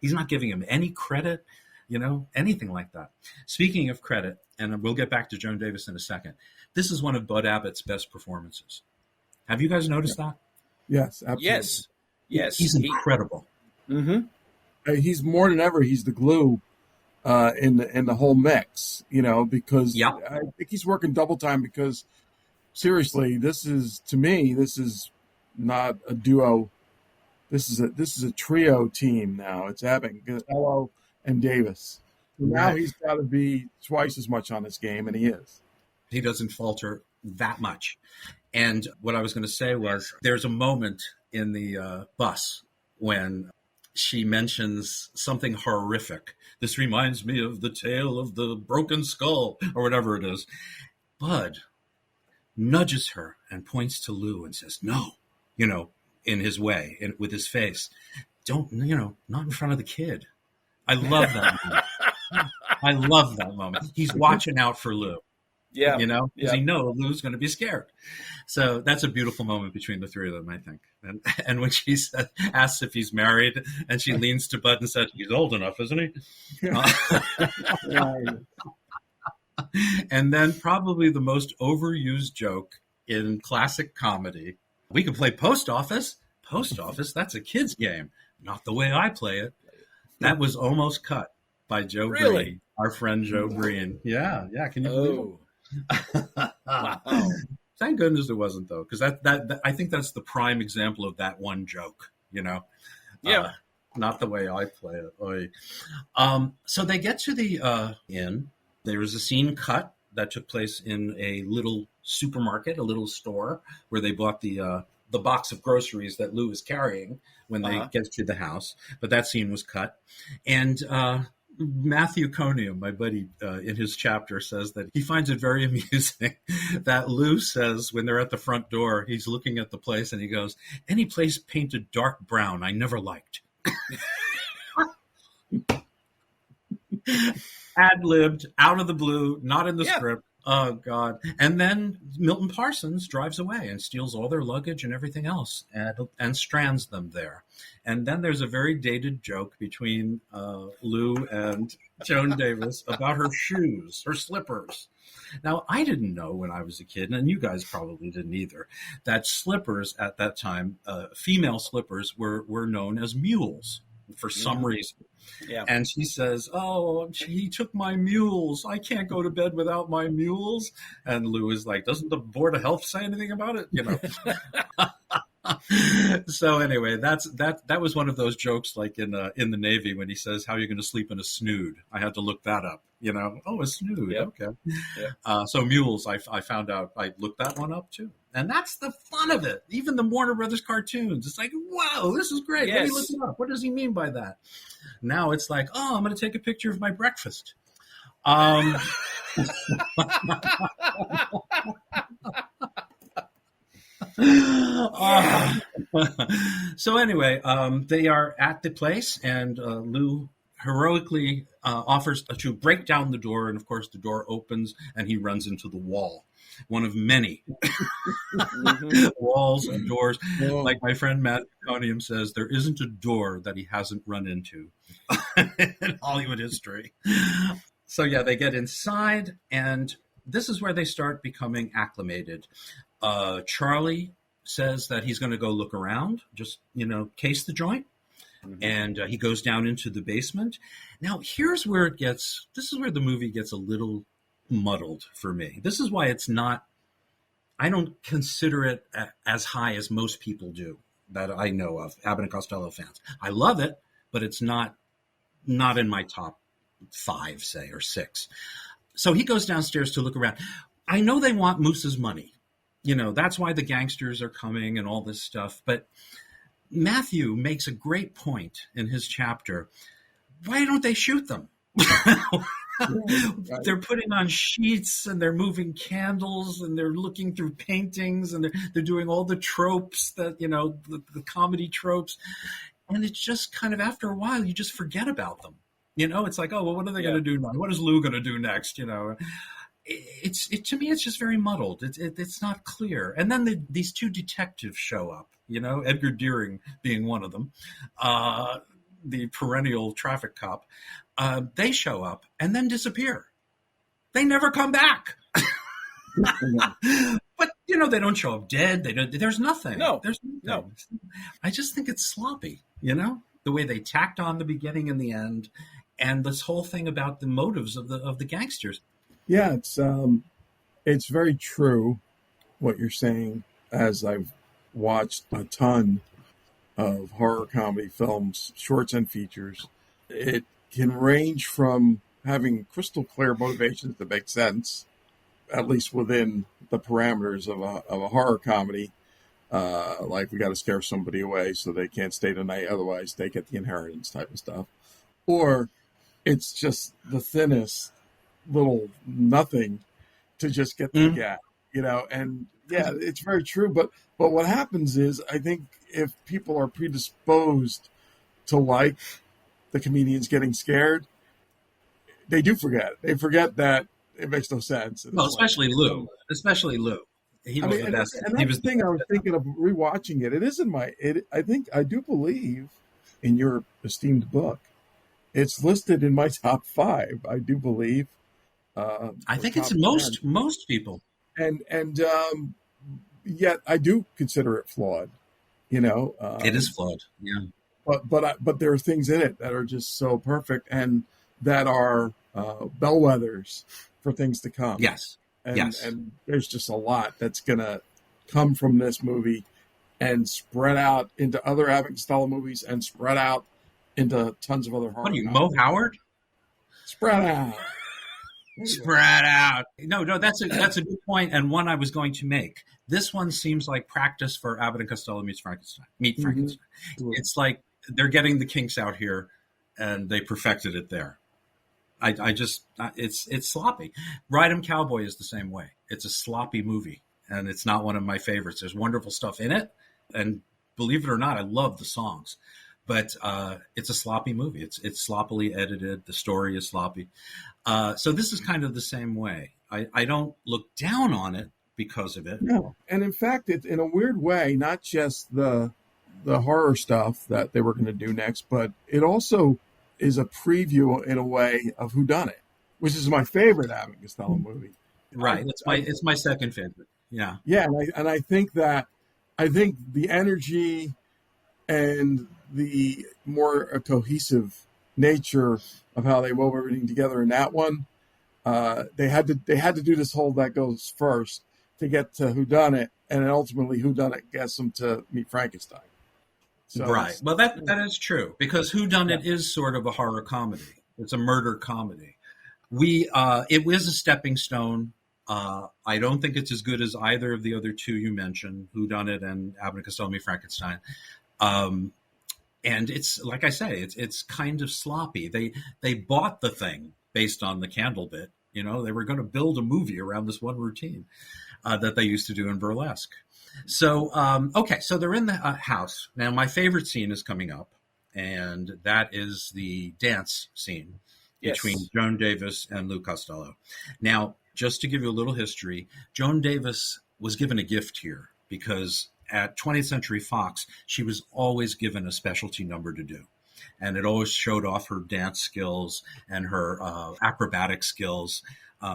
he's not giving him any credit, anything like that. Speaking of credit, and we'll get back to Joan Davis in a second, this is one of Bud Abbott's best performances. Have you guys noticed that? Yes, absolutely. Yes. He's incredible. He's more than ever. He's the glue in the whole mix, because I think he's working double time because seriously, this is not a duo. This is a trio team now. It's Abbott, Costello, and Davis. Now he's got to be twice as much on this game, and he is. He doesn't falter that much. And what I was going to say was there's a moment in the bus when she mentions something horrific. This reminds me of the tale of the broken skull or whatever it is. Bud nudges her and points to Lou and says, no, in his way, with his face. Don't, not in front of the kid. I love that moment. I love that moment. He's watching out for Lou. Yeah. Because he knows Lou's going to be scared. So that's a beautiful moment between the three of them, I think. And when she asks if he's married, and she leans to Bud and says, he's old enough, isn't he? And then probably the most overused joke in classic comedy. We can play post office. Post office, that's a kid's game. Not the way I play it. That was almost cut by Joe Green, our friend Joe Green. Yeah. Can you believe it? Wow. Thank goodness it wasn't, though, because that I think that's the prime example of that one joke, not the way I play it. So they get to the inn. There was a scene cut that took place in a little supermarket, a little store where they bought the box of groceries that Lou is carrying when they get to the house. But that scene was cut. And Matthew Conium, my buddy, in his chapter says that he finds it very amusing that Lou says when they're at the front door, he's looking at the place and he goes, any place painted dark brown I never liked. Ad-libbed, out of the blue, not in the script. Oh, God. And then Milton Parsons drives away and steals all their luggage and everything else and strands them there. And then there's a very dated joke between Lou and Joan Davis about her shoes, her slippers. Now, I didn't know when I was a kid, and you guys probably didn't either, that slippers at that time, female slippers, were known as mules for some reason. Yeah. And she says, oh, he took my mules. I can't go to bed without my mules. And Lou is like, doesn't the Board of Health say anything about it? So anyway, that was one of those jokes like in the Navy when he says, how are you going to sleep in a snood? I had to look that up, Oh, a snood. Yep. Okay. Yeah. So mules, I found out, I looked that one up too. And that's the fun of it. Even the Warner Brothers cartoons. It's like, wow, this is great. Yes. Let me look it up. What does he mean by that? Now it's like, oh, I'm going to take a picture of my breakfast. So anyway, they are at the place, and Lou heroically offers to break down the door, and of course the door opens, and he runs into the wall. One of many walls and doors. Like my friend Matt Conium says, there isn't a door that he hasn't run into in Hollywood history. So yeah, they get inside, and this is where they start becoming acclimated. Charlie says that he's going to go look around, just, case the joint. And he goes down into the basement. Now, here's where this is where the movie gets a little muddled for me. This is why I don't consider it as high as most people do that I know of, Abbott and Costello fans. I love it, but it's not in my top 5, say, or 6. So he goes downstairs to look around. I know they want Moose's money. That's why the gangsters are coming and all this stuff. But Matthew makes a great point in his chapter. Why don't they shoot them? They're putting on sheets and they're moving candles and they're looking through paintings and they're doing all the tropes that, the comedy tropes. And it's just kind of, after a while, you just forget about them. It's like, oh, well, what are they going to do now? What is Lou going to do next? To me, it's just very muddled. It's not clear. And then these two detectives show up, Edgar Deering being one of them, the perennial traffic cop. They show up and then disappear. They never come back. But, they don't show up dead. There's nothing. No. There's nothing. No. I just think it's sloppy, the way they tacked on the beginning and the end, and this whole thing about the motives of the gangsters. Yeah, it's very true what you're saying. As I've watched a ton of horror comedy films, shorts and features, it can range from having crystal clear motivations that make sense, at least within the parameters of a horror comedy, like we got to scare somebody away so they can't stay tonight, otherwise they get the inheritance type of stuff, or it's just the thinnest little nothing to just get the gap, and yeah, it's very true. But what happens is, I think if people are predisposed to like the comedians getting scared, they do forget. They forget that it makes no sense. Well, especially Lou. He was the best. And that's the thing. I was thinking of rewatching it. It isn't I do believe in your esteemed book, it's listed in my top 5. I do believe. I think it's most people. And yet I do consider it flawed. It is flawed. Yeah. But there are things in it that are just so perfect and that are bellwethers for things to come. Yes. And there's just a lot that's going to come from this movie and spread out into other Abbott and Costello movies and spread out into tons of other horror. What are you, Mo Howard? Spread out. Spread out. No, that's a good point, and one I was going to make. This one seems like practice for Abbott and Costello meet Frankenstein. Mm-hmm. It's like they're getting the kinks out here, and they perfected it there. It's sloppy. Ride 'em Cowboy is the same way. It's a sloppy movie, and it's not one of my favorites. There's wonderful stuff in it, and believe it or not, I love the songs. But it's a sloppy movie. It's sloppily edited. The story is sloppy. So this is kind of the same way. I don't look down on it because of it. No, and in fact, it's in a weird way, not just the horror stuff that they were going to do next, but it also is a preview in a way of Whodunit, which is my favorite Abbott and Costello movie. Right. It's my second favorite. Yeah. Yeah, and I think the energy and the more cohesive nature of how they wove everything together in that one, they had to do this whole that goes first to get to Whodunit, and then ultimately Whodunit gets them to meet Frankenstein. So right. Well, that is true, because Whodunit is sort of a horror comedy. It's a murder comedy. It was a stepping stone. I don't think it's as good as either of the other two you mentioned, Whodunit and Abbott and Costello meet Frankenstein. And it's like I say, it's kind of sloppy. They bought the thing based on the candle bit. They were going to build a movie around this one routine that they used to do in burlesque. So, okay, so they're in the house. Now, my favorite scene is coming up, and that is the dance scene between Joan Davis and Lou Costello. Now, just to give you a little history, Joan Davis was given a gift here because at 20th Century Fox, she was always given a specialty number to do. And it always showed off her dance skills and her acrobatic skills.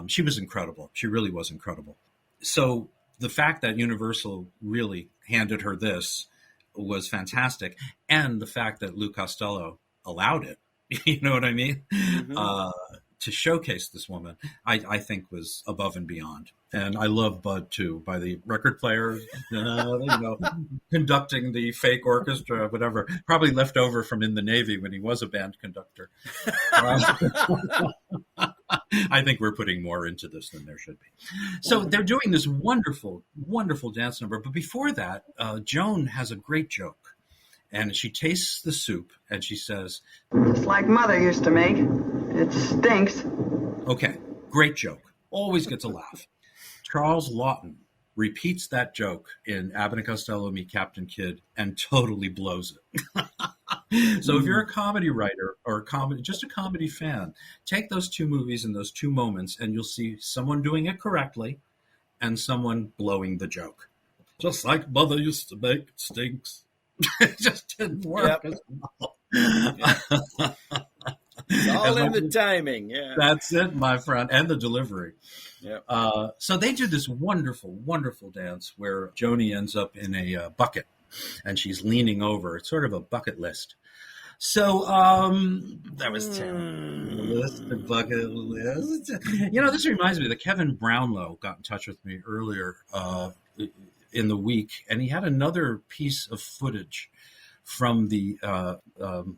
She was incredible. She really was incredible. So the fact that Universal really handed her this was fantastic. And the fact that Lou Costello allowed it, you know what I mean? Mm-hmm. To showcase this woman, I think was above and beyond. And I love Bud, too, by the record player, conducting the fake orchestra, whatever, probably left over from in the Navy when he was a band conductor. I think we're putting more into this than there should be. So they're doing this wonderful, wonderful dance number. But before that, Joan has a great joke. And she tastes the soup and she says, "Just like Mother used to make. It stinks." Okay, great joke. Always gets a laugh. Charles Lawton repeats that joke in Abbott and Costello meet Captain Kidd and totally blows it. So if you're a comedy writer or just a comedy fan, take those two movies and those two moments, and you'll see someone doing it correctly and someone blowing the joke. Just like Mother used to make, it stinks. It just didn't work as well. It's all in the timing. Yeah, that's it, my friend, and the delivery. Yeah. So they do this wonderful, wonderful dance where Joni ends up in a bucket, and she's leaning over. It's sort of a bucket list. So that was terrible. The bucket list. This reminds me that Kevin Brownlow got in touch with me earlier in the week, and he had another piece of footage from the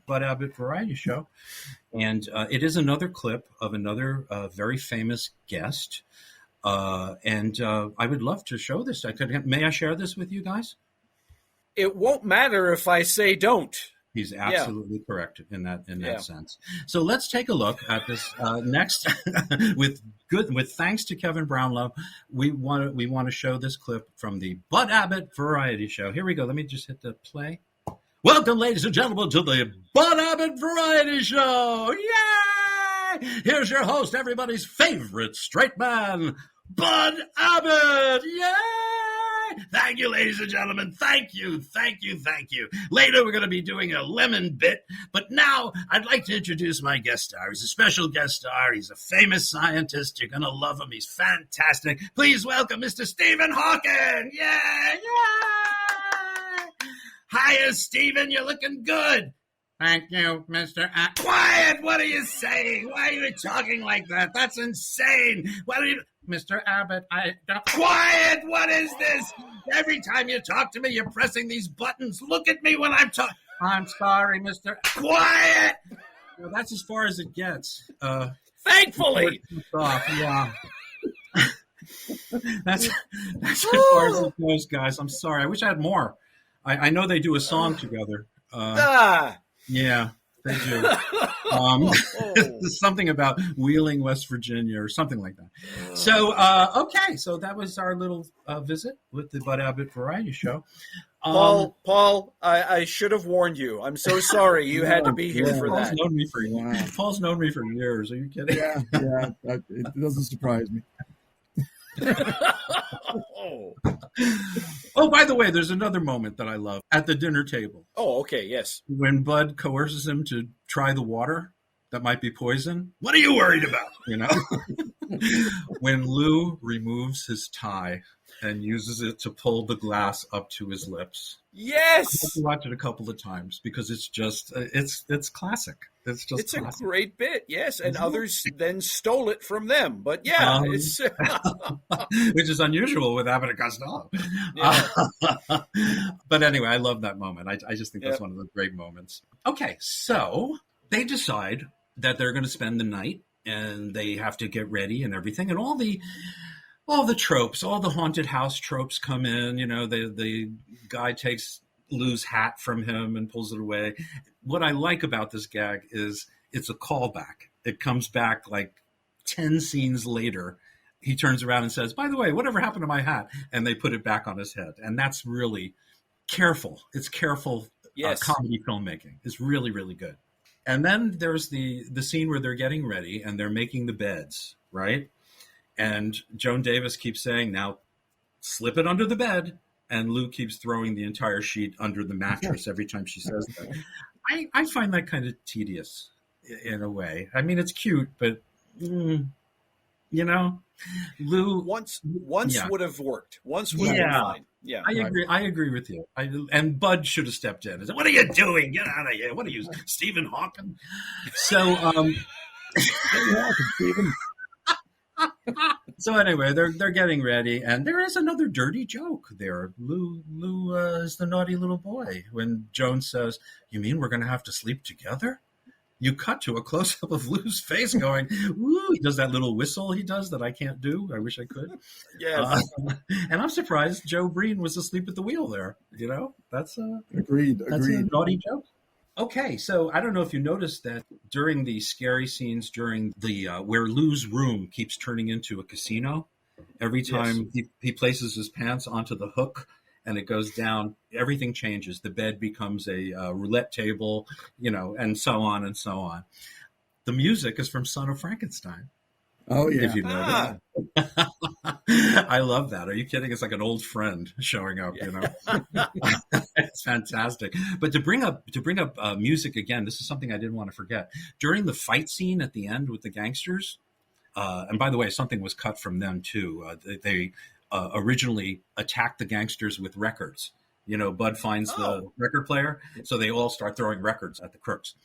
Bud Abbott variety show. And it is another clip of another very famous guest. And I would love to show this. May I share this with you guys? It won't matter if I say don't. He's absolutely correct in that sense. So let's take a look at this next. with thanks to Kevin Brownlow, we want to show this clip from the Bud Abbott variety show. Here we go. Let me just hit the play. Welcome, ladies and gentlemen, to the Bud Abbott variety show. Yay! Here's your host, everybody's favorite straight man, Bud Abbott. Yay! Thank you, ladies and gentlemen. Thank you, thank you, thank you. Later, we're going to be doing a lemon bit, but now I'd like to introduce my guest star. He's a special guest star. He's a famous scientist. You're going to love him. He's fantastic. Please welcome Mr. Stephen Hawking. Yeah, yeah. Hiya, Stephen. You're looking good. Thank you, Mr. Quiet! What are you saying? Why are you talking like that? That's insane. What are you... Mr. Abbott, I don't... Quiet! What is this? Every time you talk to me, you're pressing these buttons. Look at me when I'm talking. I'm sorry, Mr. Quiet! Well, that's as far as it gets. Thankfully! Yeah. That's as far as it goes, guys. I'm sorry. I wish I had more. I know they do a song together. Yeah, they do. Something about Wheeling, West Virginia, or something like that. So, okay, so that was our little visit with the Bud Abbott variety show. Paul, I should have warned you. I'm so sorry you had to be here for Paul's that. Paul's known me for years. Are you kidding? Yeah, it doesn't surprise me. Oh, by the way, there's another moment that I love at the dinner table. Oh, okay, yes. When Bud coerces him to try the water that might be poison. What are you worried about? When Lou removes his tie and uses it to pull the glass up to his lips. Yes. I've watched it a couple of times because it's just it's classic. It's classic. A great bit, yes, and others then stole it from them. But yeah, it's which is unusual with Abbott and Costello. Yeah. But anyway, I love that moment. I just think that's one of the great moments. Okay, so they decide that they're going to spend the night and they have to get ready and everything, and all the tropes, all the haunted house tropes come in. The guy takes Lou's hat from him and pulls it away. What I like about this gag is it's a callback. It comes back like 10 scenes later. He turns around and says, by the way, whatever happened to my hat? And they put it back on his head. And that's really careful. It's careful. Yes. Comedy filmmaking. It's really, really good. And then there's the scene where they're getting ready and they're making the beds, right? And Joan Davis keeps saying, now slip it under the bed. And Lou keeps throwing the entire sheet under the mattress every time she says that. I find that kind of tedious in a way. I mean, it's cute, but, Lou... once would have worked. Once would have been fine. Yeah, I agree with you. And Bud should have stepped in and said, what are you doing? Get out of here. What are you, Stephen Hawking? So, Stephen. So anyway, they're getting ready, and there is another dirty joke there. Lou is the naughty little boy. When Joan says, "You mean we're going to have to sleep together?" You cut to a close-up of Lou's face going, "Woo!" He does that little whistle he does that I can't do. I wish I could. Yeah. And I'm surprised Joe Breen was asleep at the wheel there. That's Agreed. a naughty joke. Okay, so I don't know if you noticed that during the scary scenes, during the where Lou's room keeps turning into a casino, every time he places his pants onto the hook and it goes down, everything changes. The bed becomes a roulette table, and so on and so on. The music is from Son of Frankenstein. Oh, yeah. If you know Ah. that. I love that. Are you kidding? It's like an old friend showing up, It's fantastic. But to bring up music again, this is something I didn't want to forget. During the fight scene at the end with the gangsters, and by the way, something was cut from them too. They originally attacked the gangsters with records. Bud finds the record player, so they all start throwing records at the crooks.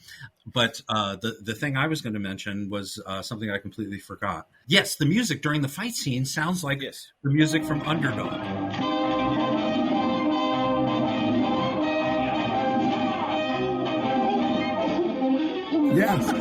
But the thing I was going to mention was something I completely forgot. Yes, the music during the fight scene sounds like the music from Underdog. Yes.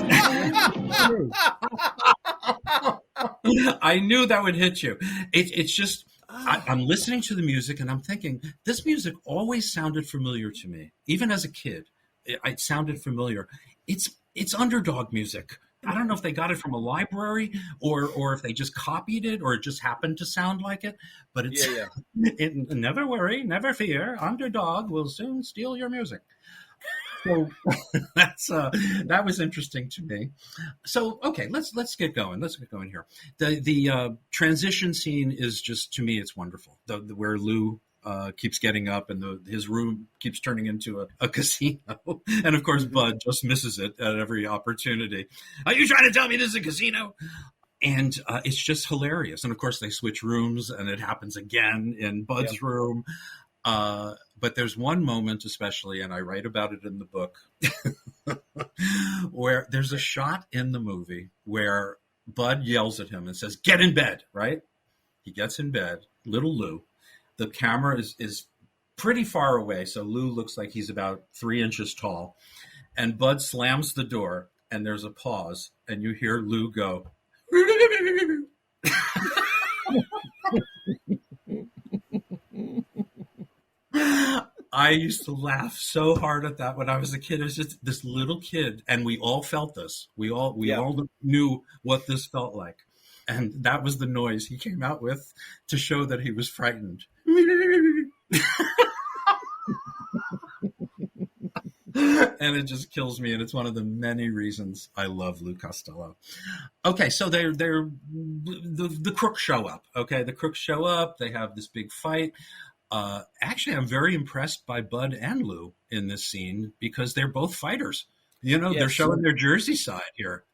I knew that would hit you. It's just, I'm listening to the music and I'm thinking, this music always sounded familiar to me. Even as a kid, it sounded familiar. It's Underdog music. I don't know if they got it from a library or if they just copied it or it just happened to sound like it. But it's never worry, never fear. Underdog will soon steal your music. So that was interesting to me. So okay, let's get going. Let's get going here. The transition scene is just, to me, it's wonderful. Where Lou keeps getting up and his room keeps turning into a casino, and of course Bud just misses it at every opportunity. Are you trying to tell me this is a casino? And it's just hilarious. And of course they switch rooms, and it happens again in Bud's room. But there's one moment especially, and I write about it in the book, where there's a shot in the movie where Bud yells at him and says, "Get in bed," right? He gets in bed, little Lou. The camera is pretty far away, so Lou looks like he's about 3 inches tall. And Bud slams the door, and there's a pause, and you hear Lou go, I used to laugh so hard at that when I was a kid. It was just this little kid, and we all felt this. We all knew what this felt like. And that was the noise he came out with to show that he was frightened. And it just kills me, and it's one of the many reasons I love Lou Costello. Okay, so the crooks show up. Okay, the crooks show up. They have this big fight. Actually, I'm very impressed by Bud and Lou in this scene because they're both fighters. They're showing their Jersey side here.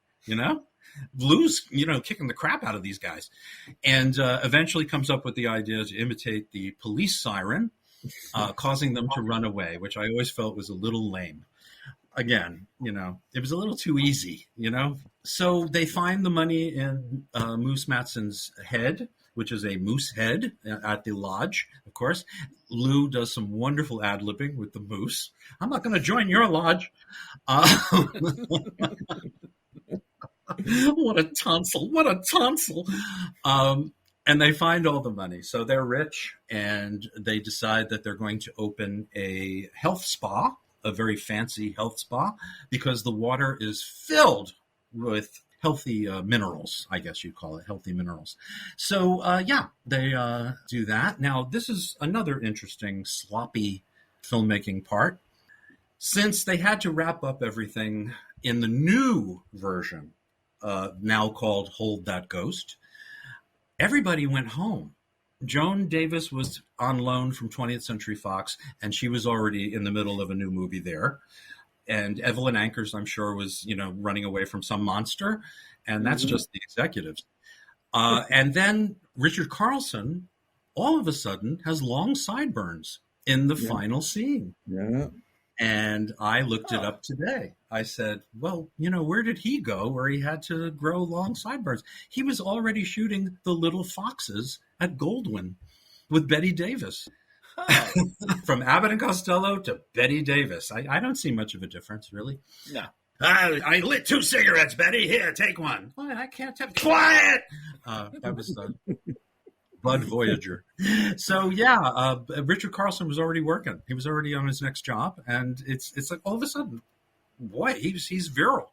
Lou's, kicking the crap out of these guys, and eventually comes up with the idea to imitate the police siren, causing them to run away, which I always felt was a little lame. Again, it was a little too easy, So they find the money in Moose Matson's head, which is a moose head at the lodge, of course. Lou does some wonderful ad-libbing with the moose. I'm not going to join your lodge. What a tonsil. What a tonsil. And they find all the money. So they're rich, and they decide that they're going to open a health spa, a very fancy health spa, because the water is filled with healthy minerals, I guess you'd call it, healthy minerals. So, they do that. Now, this is another interesting, sloppy filmmaking part. Since they had to wrap up everything in the new version, now called Hold That Ghost, everybody went home. Joan Davis was on loan from 20th Century Fox, and she was already in the middle of a new movie there. And Evelyn Ankers, I'm sure, was, running away from some monster. And that's just the executives. And then Richard Carlson, all of a sudden, has long sideburns in the final scene. Yeah. And I looked it up today. I said, well, where did he go where he had to grow long sideburns? He was already shooting The Little Foxes at Goldwyn with Betty Davis. From Abbott and Costello to Betty Davis. I don't see much of a difference, really. No. I lit 2 cigarettes, Betty. Here, take one. Well, I can't have... Quiet! That was Bud Voyager. So, Richard Carlson was already working. He was already on his next job. And it's like all of a sudden, boy, he's virile.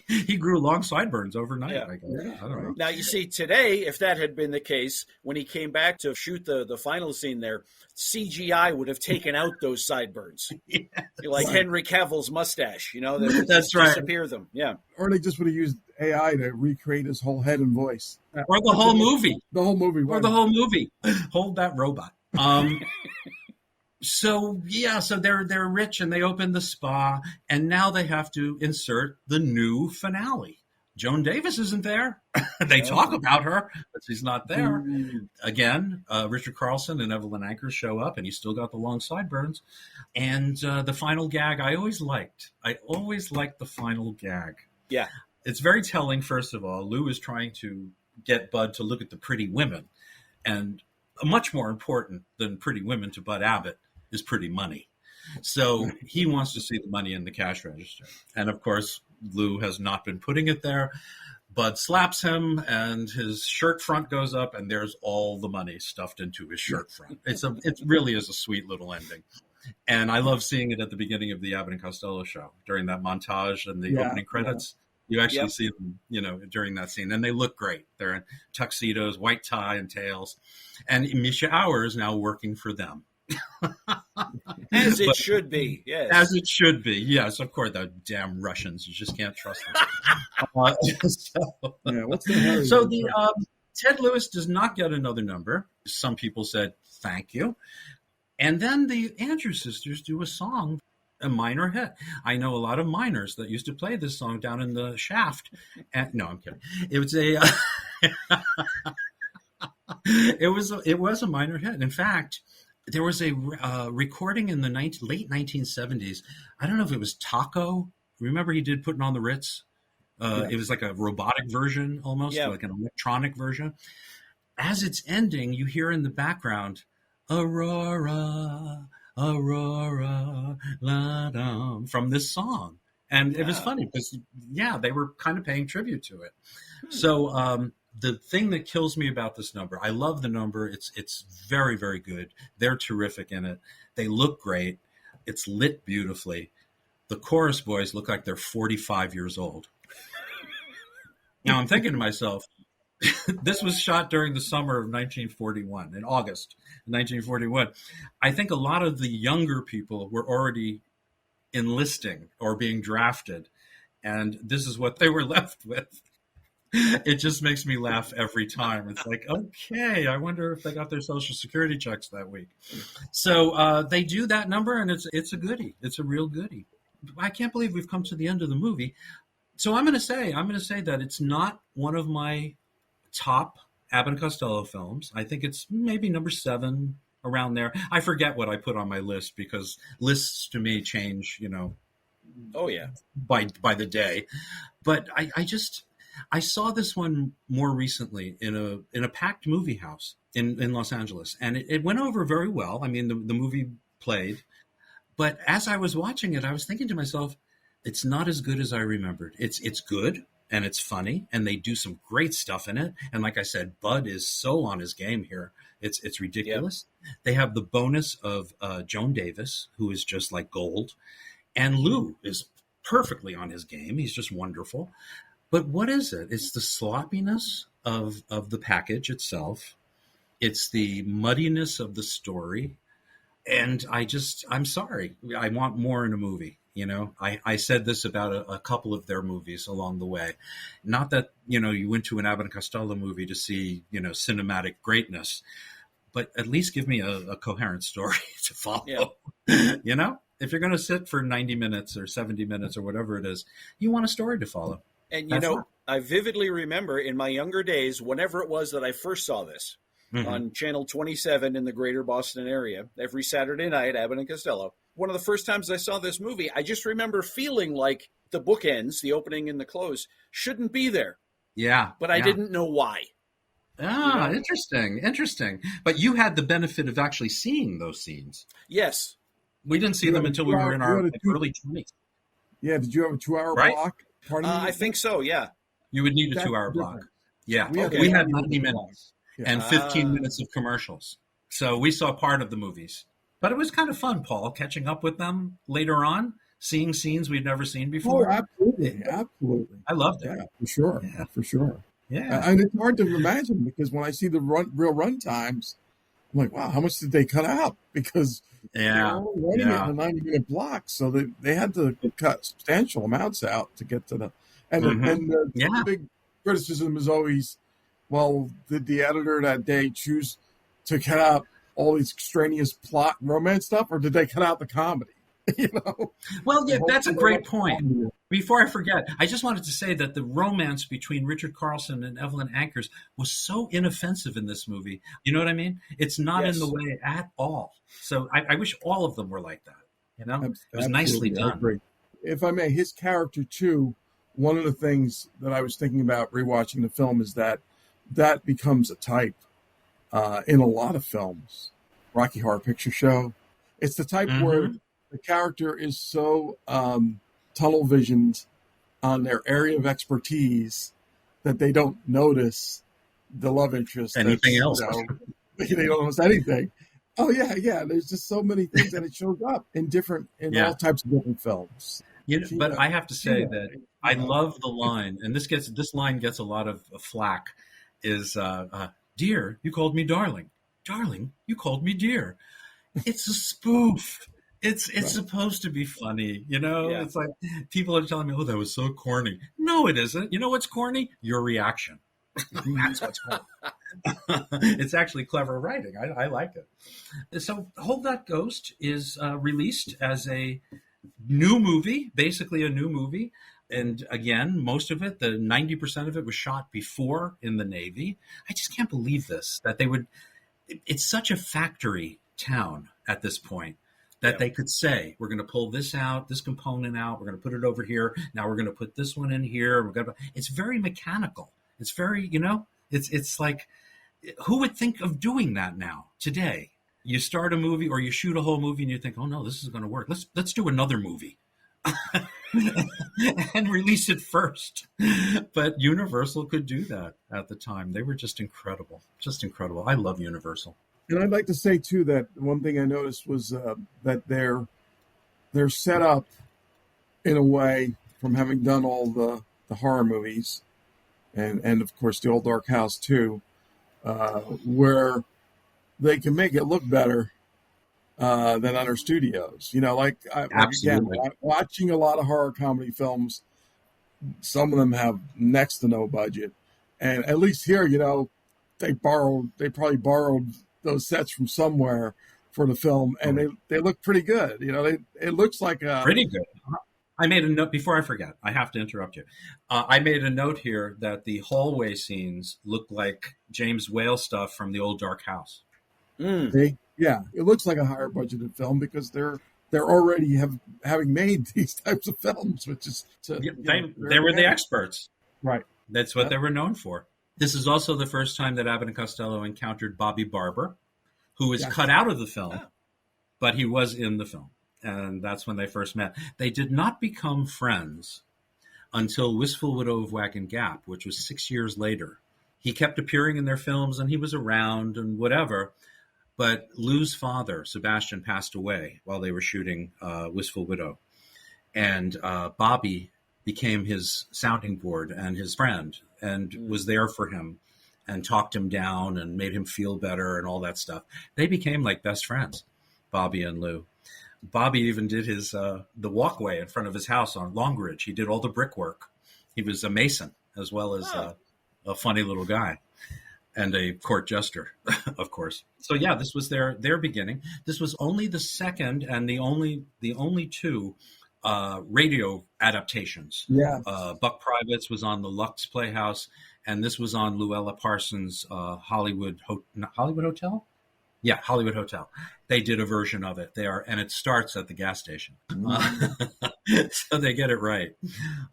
He grew long sideburns overnight. Yeah. I guess. I don't know. Now, you see, today, if that had been the case, when he came back to shoot the final scene there, CGI would have taken out those sideburns. Yeah. Like Henry Cavill's mustache, they would That's just right. disappear them. Yeah. Or they just would have used AI to recreate his whole head and voice. Or the whole movie. The whole movie. Or the whole movie. Hold that robot. So they're rich and they open the spa, and now they have to insert the new finale. Joan Davis isn't there. They talk about her, but she's not there. Again, Richard Carlson and Evelyn Anchor show up, and he's still got the long sideburns. And the final gag I always liked. I always liked the final gag. Yeah. It's very telling, first of all. Lou is trying to get Bud to look at the pretty women. And much more important than pretty women to Bud Abbott is pretty money. So he wants to see the money in the cash register. And of course, Lou has not been putting it there. Bud slaps him and his shirt front goes up and there's all the money stuffed into his shirt front. It really is a sweet little ending. And I love seeing it at the beginning of the Abbott and Costello show during that montage and the opening credits. You actually see them, during that scene, and they look great. They're in tuxedos, white tie and tails. And Misha Auer is now working for them. As it should be, yes. As it should be, yes. Of course, the damn Russians. You just can't trust them. What's the hurry? So Ted Lewis does not get another number. Some people said, thank you. And then the Andrews Sisters do a song, a minor hit. I know a lot of miners that used to play this song down in the shaft. And, no, I'm kidding. It was it was a minor hit. In fact, there was a recording in the late 1970s. I don't know if it was Taco. Remember he did Putting on the Ritz? It was like a robotic version almost, like an electronic version. As it's ending, you hear in the background, Aurora, Aurora, la dum, from this song. And it was funny because, they were kind of paying tribute to it. So the thing that kills me about this number, I love the number. It's very, very good. They're terrific in it. They look great. It's lit beautifully. The chorus boys look like they're 45 years old. Now I'm thinking to myself, this was shot during the summer of 1941, in August 1941. I think a lot of the younger people were already enlisting or being drafted, and this is what they were left with. It just makes me laugh every time. It's like, okay, I wonder if they got their Social Security checks that week. So they do that number, and it's a goodie. It's a real goodie. I can't believe we've come to the end of the movie. So I'm going to say that it's not one of my top Abbott and Costello films. I think it's maybe number 7, around there. I forget what I put on my list because lists to me change, Oh yeah, by the day. But I saw this one more recently in a packed movie house in Los Angeles, and it went over very well. I mean, the movie played, but as I was watching it, I was thinking to myself, it's not as good as I remembered. It's good and it's funny, and they do some great stuff in it. And like I said, Bud is so on his game here. It's ridiculous. Yep. They have the bonus of Joan Davis, who is just like gold, and Lou is perfectly on his game. He's just wonderful. But what is it? It's the sloppiness of the package itself. It's the muddiness of the story. And I'm sorry. I want more in a movie. I said this about a couple of their movies along the way. Not that, you went to an Abbott and Costello movie to see, cinematic greatness, but at least give me a coherent story to follow. Yeah. If you're going to sit for 90 minutes or 70 minutes or whatever it is, you want a story to follow. And, I vividly remember in my younger days, whenever it was that I first saw this on Channel 27 in the greater Boston area, every Saturday night, Abbott and Costello, one of the first times I saw this movie, I just remember feeling like the bookends, the opening and the close, shouldn't be there. Yeah. But I didn't know why. Interesting. But you had the benefit of actually seeing those scenes. Yes. We didn't see them until we were in our early 20s. Yeah, did you have a 2-hour block? I think so, yeah. You would need a 2-hour block. Yeah. Okay. We had 90 minutes and 15 minutes of commercials. So we saw part of the movies. But it was kind of fun, Paul, catching up with them later on, seeing scenes we'd never seen Oh, before. absolutely, absolutely. I loved it. Yeah, for sure, Yeah. for sure. Yeah. And it's hard to imagine because when I see the real run times, I'm like, wow, how much did they cut out? Because they were Yeah. only running it in Yeah. a 90-minute block, so they had to cut substantial amounts out to get to the. And the Yeah. big criticism is always, well, did the editor that day choose to cut out all these extraneous plot and romance stuff, or did they cut out the comedy? You know. Well, yeah, that's a great point. Comedy. Before I forget, I just wanted to say that the romance between Richard Carlson and Evelyn Ankers was so inoffensive in this movie. You know what I mean? It's not in the way at all. So I wish all of them were like that. You know, it was nicely Absolutely, I done. agree. If I may, his character too. One of the things that I was thinking about rewatching the film is that becomes a type in a lot of films. Rocky Horror Picture Show. It's the type where the character is so tunnel visioned on their area of expertise that they don't notice the love interest. Anything else? They don't notice anything. Oh yeah. There's just so many things, and it shows up in all types of different films. But I have to say that I love the line, and this line gets a lot of flack. Is dear, you called me darling. Darling, you called me dear. It's a spoof. It's supposed to be funny, you know? Yeah. It's like people are telling me, oh, that was so corny. No, it isn't. You know what's corny? Your reaction. That's what's corny. It's actually clever writing. I like it. So Hold That Ghost is released as a new movie, basically a new movie. And again, most of it, the 90% of it was shot before in the Navy. I just can't believe this, that they would, it's such a factory town at this point that they could say, we're going to pull this out, this component out, we're going to put it over here. Now we're going to put this one in here. It's very mechanical. It's very, it's like, who would think of doing that now today? You start a movie or you shoot a whole movie and you think, oh no, this is going to work. Let's do another movie and release it first. But Universal could do that at the time. They were just incredible. I love Universal. And I'd like to say too that one thing I noticed was that they're set up in a way, from having done all the horror movies, and of course the Old Dark House too, where they can make it look better than other studios. Absolutely. Watching a lot of horror comedy films, some of them have next to no budget, and at least here, they probably borrowed those sets from somewhere for the film, and they look pretty good. It looks like pretty good. I made a note before I forget. I have to interrupt you. I made a note here that the hallway scenes look like James Whale stuff from the Old Dark House. It looks like a higher budgeted film because they're already having made these types of films, which is they were the experts, right? That's what they were known for. This is also the first time that Abbott and Costello encountered Bobby Barber, who was cut out of the film, but he was in the film. And that's when they first met. They did not become friends until Wistful Widow of Wagon Gap, which was 6 years later. He kept appearing in their films and he was around and whatever. But Lou's father, Sebastian, passed away while they were shooting Wistful Widow. And Bobby became his sounding board and his friend and was there for him and talked him down and made him feel better and all that stuff. They became like best friends, Bobby and Lou. Bobby even did his the walkway in front of his house on Longridge. He did all the brickwork. He was a mason as well as a funny little guy and a court jester, of course. So yeah, this was their beginning. This was only the second and the only two radio adaptations. Yeah. Buck Privates was on the Lux Playhouse, and this was on Luella Parsons' Hollywood Hotel. Yeah, Hollywood Hotel. They did a version of it there, and it starts at the gas station. So they get it right.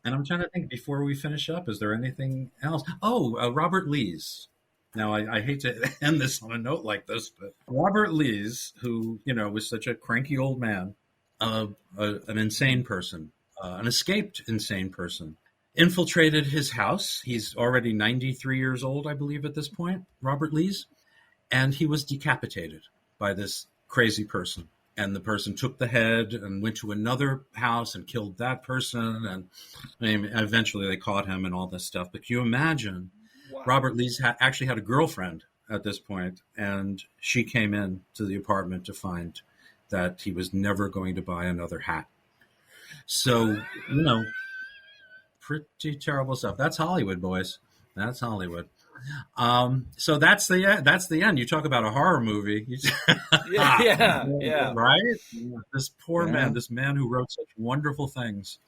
And I'm trying to think, before we finish up, is there anything else? Robert Lees. Now, I hate to end this on a note like this, but Robert Lees, who, was such a cranky old man, an insane person, an escaped insane person, infiltrated his house. He's already 93 years old, I believe, at this point, Robert Lees. And he was decapitated by this crazy person. and the person took the head and went to another house and killed that person. And I mean, eventually they caught him and all this stuff. But can you imagine? Wow. Robert Lee's actually had a girlfriend at this point, and she came in to the apartment to find that he was never going to buy another hat. So, pretty terrible stuff. That's Hollywood, boys. That's Hollywood. So that's the end. You talk about a horror movie. Yeah. Right? This poor man, this man who wrote such wonderful things,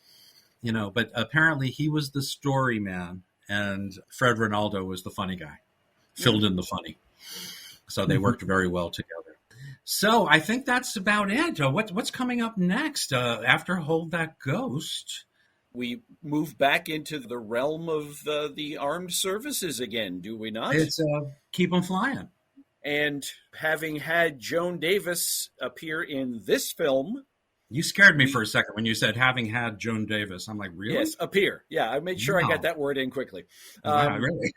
but apparently he was the story man and Fred Ronaldo was the funny guy, filled in the funny. So they worked very well together. So I think that's about it. What's coming up next after Hold That Ghost? We move back into the realm of the armed services again, do we not? It's Keep 'em Flying. And having had Joan Davis appear in this film. You scared me for a second when you said having had Joan Davis. I'm like, really? Yes, appear. Yeah, I made sure I got that word in quickly. Really?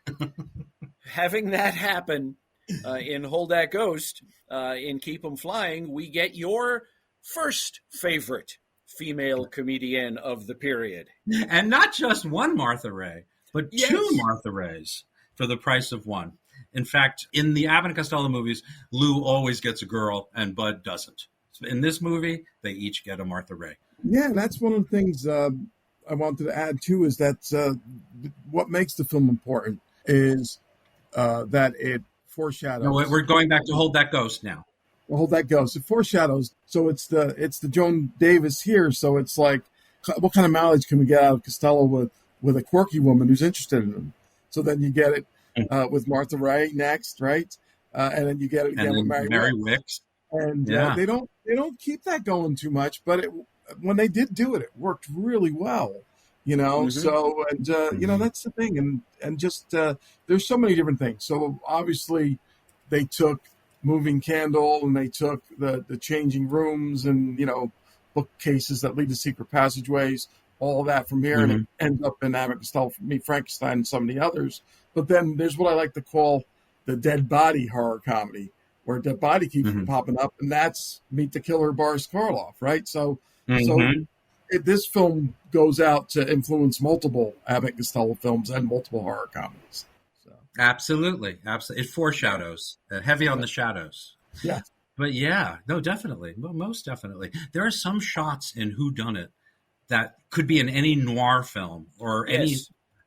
Having that happen in Hold That Ghost, in Keep 'em Flying, we get your first favorite female comedienne of the period. And not just one Martha Raye, but two Martha Rays for the price of one. In fact, in the Abbott and Costello movies, Lou always gets a girl and Bud doesn't. In this movie, they each get a Martha Raye. Yeah, that's one of the things I wanted to add too, is that what makes the film important is that it foreshadows. No, we're going back to Hold That Ghost now. Hold That Ghost. It foreshadows. So it's the Joan Davis here. So it's like, what kind of mileage can we get out of Costello with a quirky woman who's interested in him? So then you get it with Martha Raye next, right? And then you get it again with Mary Wicks. And they don't keep that going too much, but when they did do it, it worked really well, So that's the thing, and just there's so many different things. So obviously, they took Moving Candle and they took the changing rooms and bookcases that lead to secret passageways, all of that from here, and it ends up in Abbott and Costello, Meet Frankenstein, and some of the others. But then there's what I like to call the dead body horror comedy, where a dead body keeps popping up, and that's Meet the Killer Boris Karloff, right? So this film goes out to influence multiple Abbott and Costello films and multiple horror comedies. So. Absolutely. It foreshadows, heavy on the shadows. Yeah. But no, definitely. Most definitely. There are some shots in Whodunit that could be in any noir film or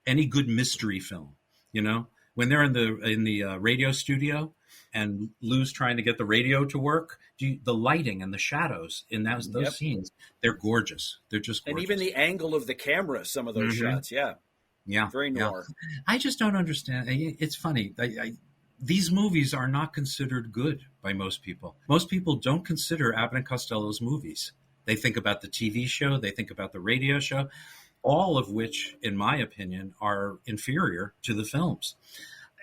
any good mystery film, When they're in the radio studio and Lou's trying to get the radio to work, the lighting and the shadows in those scenes, they're gorgeous. They're just gorgeous. And even the angle of the camera, some of those shots, very noir. I just don't understand. It's funny. These movies are not considered good by most people. Most people don't consider Abbott and Costello's movies. They think about the TV show. They think about the radio show, all of which, in my opinion, are inferior to the films.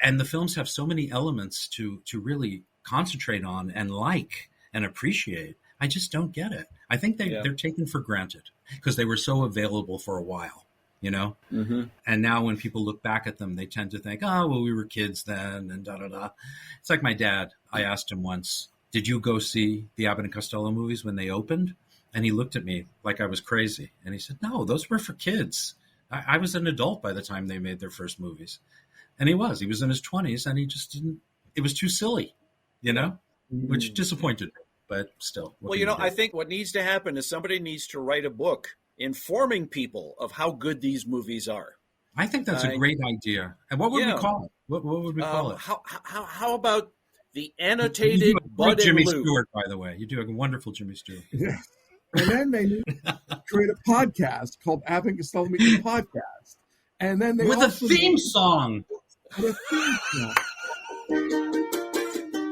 And the films have so many elements to really concentrate on and like and appreciate. I just don't get it. I think they're taken for granted because they were so available for a while, And now when people look back at them, they tend to think, oh, well, we were kids then and da-da-da. It's like my dad. I asked him once, did you go see the Abbott and Costello movies when they opened? And he looked at me like I was crazy. And he said, no, those were for kids. I was an adult by the time they made their first movies. And he was in his 20s, and he just didn't, it was too silly, which disappointed me, but still. Well, I think what needs to happen is somebody needs to write a book informing people of how good these movies are. I think that's a great idea. And what would we call it? What would we call it? How about the annotated Bud Jimmy and Lou? Stewart, by the way. You do a wonderful Jimmy Stewart. Yeah. And then they create a podcast called Abbott and Costello Meet the Podcast. And then they with a theme song.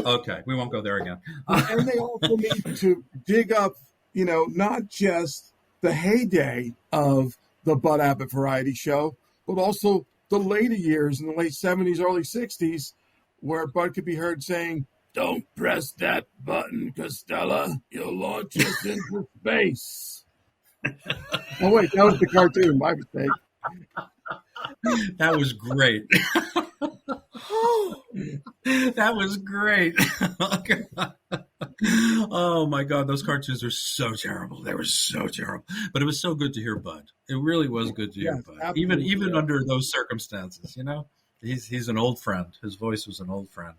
Okay, we won't go there again. And they also need to dig up, not just the heyday of the Bud Abbott variety show, but also the later years in the late 70s, early 60s, where Bud could be heard saying, "Don't press that button, Costello. You'll launch us into space." Oh, wait, that was the cartoon. My mistake. That was great. That was great. Oh my God, those cartoons were so terrible. They were so terrible. But it was so good to hear Bud. It really was good to hear Yes, Bud. absolutely. Even under those circumstances, you know? He's an old friend. His voice was an old friend.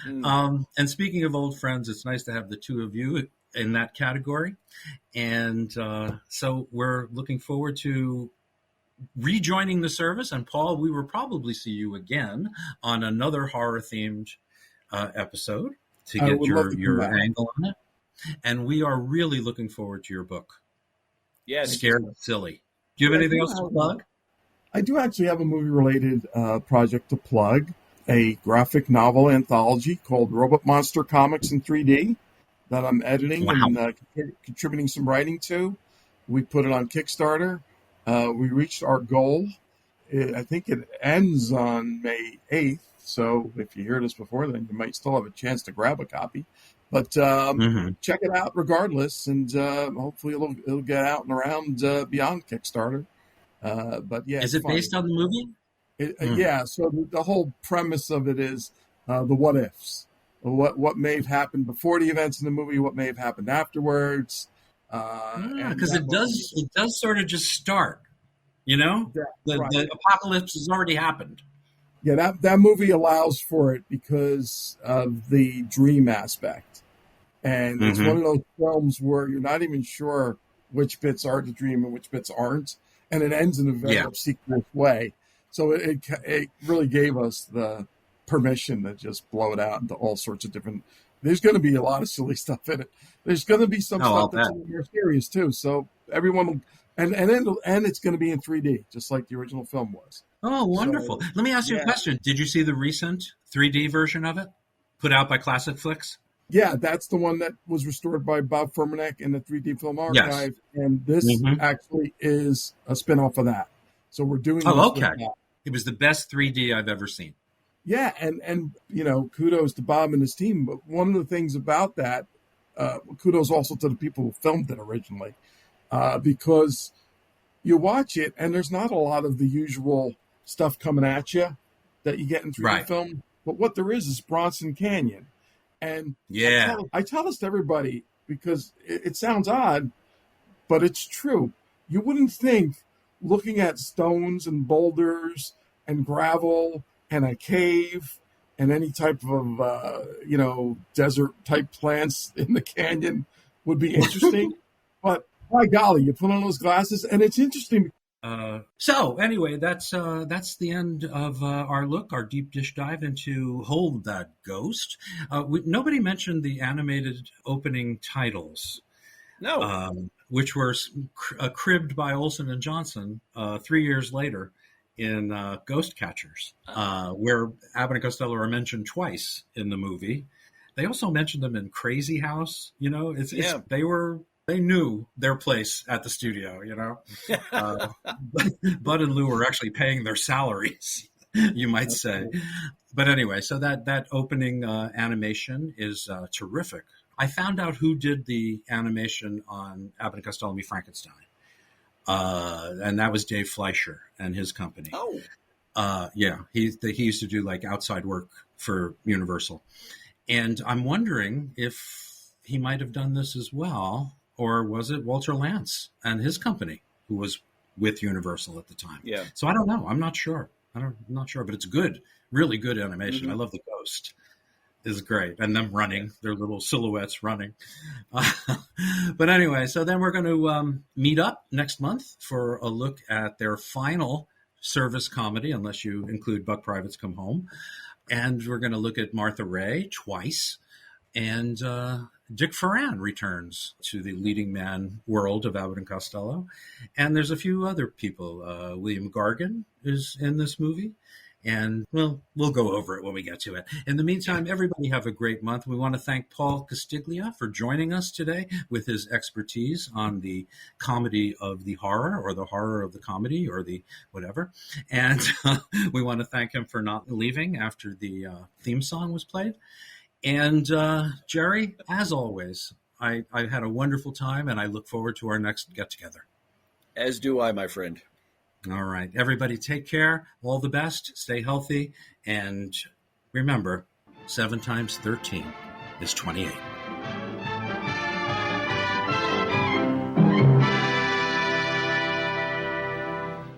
And speaking of old friends, it's nice to have the two of you in that category. And so we're looking forward to rejoining the service. And Paul, we will probably see you again on another horror-themed episode to I get would love to come your back. angle on it. And we are really looking forward to your book, Yes. Scared Silly. Do you have anything else to plug? I do actually have a movie-related project to plug, a graphic novel anthology called Robot Monster Comics in 3D that I'm editing and contributing some writing to. We put it on Kickstarter. We reached our goal. I think it ends on May 8th, so if you hear this before then, you might still have a chance to grab a copy. But check it out regardless, and hopefully it'll get out and around beyond Kickstarter. But yeah, Is it based on the movie? Yeah. So the whole premise of it is the what ifs, what may have happened before the events in the movie, what may have happened afterwards. Because it does sort of just start. You know, the apocalypse has already happened. Yeah, that movie allows for it because of the dream aspect. And it's one of those films where you're not even sure which bits are the dream and which bits aren't. And it ends in a very obsequious way. So it really gave us the permission to just blow it out into all sorts of different... There's going to be a lot of silly stuff in it. There's going to be some stuff that's a little more serious, too. So everyone will... And it's going to be in 3D, just like the original film was. Oh, wonderful. So, let me ask you a question. Did you see the recent 3D version of it put out by Classic Flicks? Yeah, that's the one that was restored by Bob Furmanek in the 3D Film Archive. Yes. And this actually is a spinoff of that. So we're doing this with that. It was the best 3D I've ever seen. Yeah, and you know, kudos to Bob and his team. But one of the things about that, kudos also to the people who filmed it originally, because you watch it and there's not a lot of the usual stuff coming at you that you get in 3D film. But what there is Bronson Canyon. And I tell this to everybody because it sounds odd, but it's true. You wouldn't think looking at stones and boulders and gravel and a cave and any type of, desert type plants in the canyon would be interesting. But by golly, you put on those glasses and it's interesting. So anyway, that's the end of our deep dish dive into Hold That Ghost. Nobody mentioned the animated opening titles. No. Which were cribbed by Olsen and Johnson 3 years later in Ghost Catchers, where Abbott and Costello are mentioned twice in the movie. They also mentioned them in Crazy House. You know, they knew their place at the studio, you know. Bud and Lou were actually paying their salaries, you might say. But anyway, so that opening animation is terrific. I found out who did the animation on Abbott and Costello Meet Frankenstein. And that was Dave Fleischer and his company. He used to do like outside work for Universal. And I'm wondering if he might have done this as well. Or was it Walter Lantz and his company who was with Universal at the time? Yeah. So I don't know. I'm not sure. I'm not sure, but it's good, really good animation. I love the ghost. It's great. And them running, their little silhouettes running. But anyway, so then we're going to meet up next month for a look at their final service comedy, unless you include Buck Privates Come Home. And we're going to look at Martha Ray twice. And Dick Ferran returns to the leading man world of Abbott and Costello. And there's a few other people. William Gargan is in this movie. And we'll go over it when we get to it. In the meantime, everybody have a great month. We want to thank Paul Castiglia for joining us today with his expertise on the comedy of the horror, or the horror of the comedy, or the whatever. And we want to thank him for not leaving after the theme song was played. And Jerry, as always, I had a wonderful time, and I look forward to our next get-together. As do I, my friend. All right. Everybody take care. All the best. Stay healthy. And remember, 7 times 13 is 28.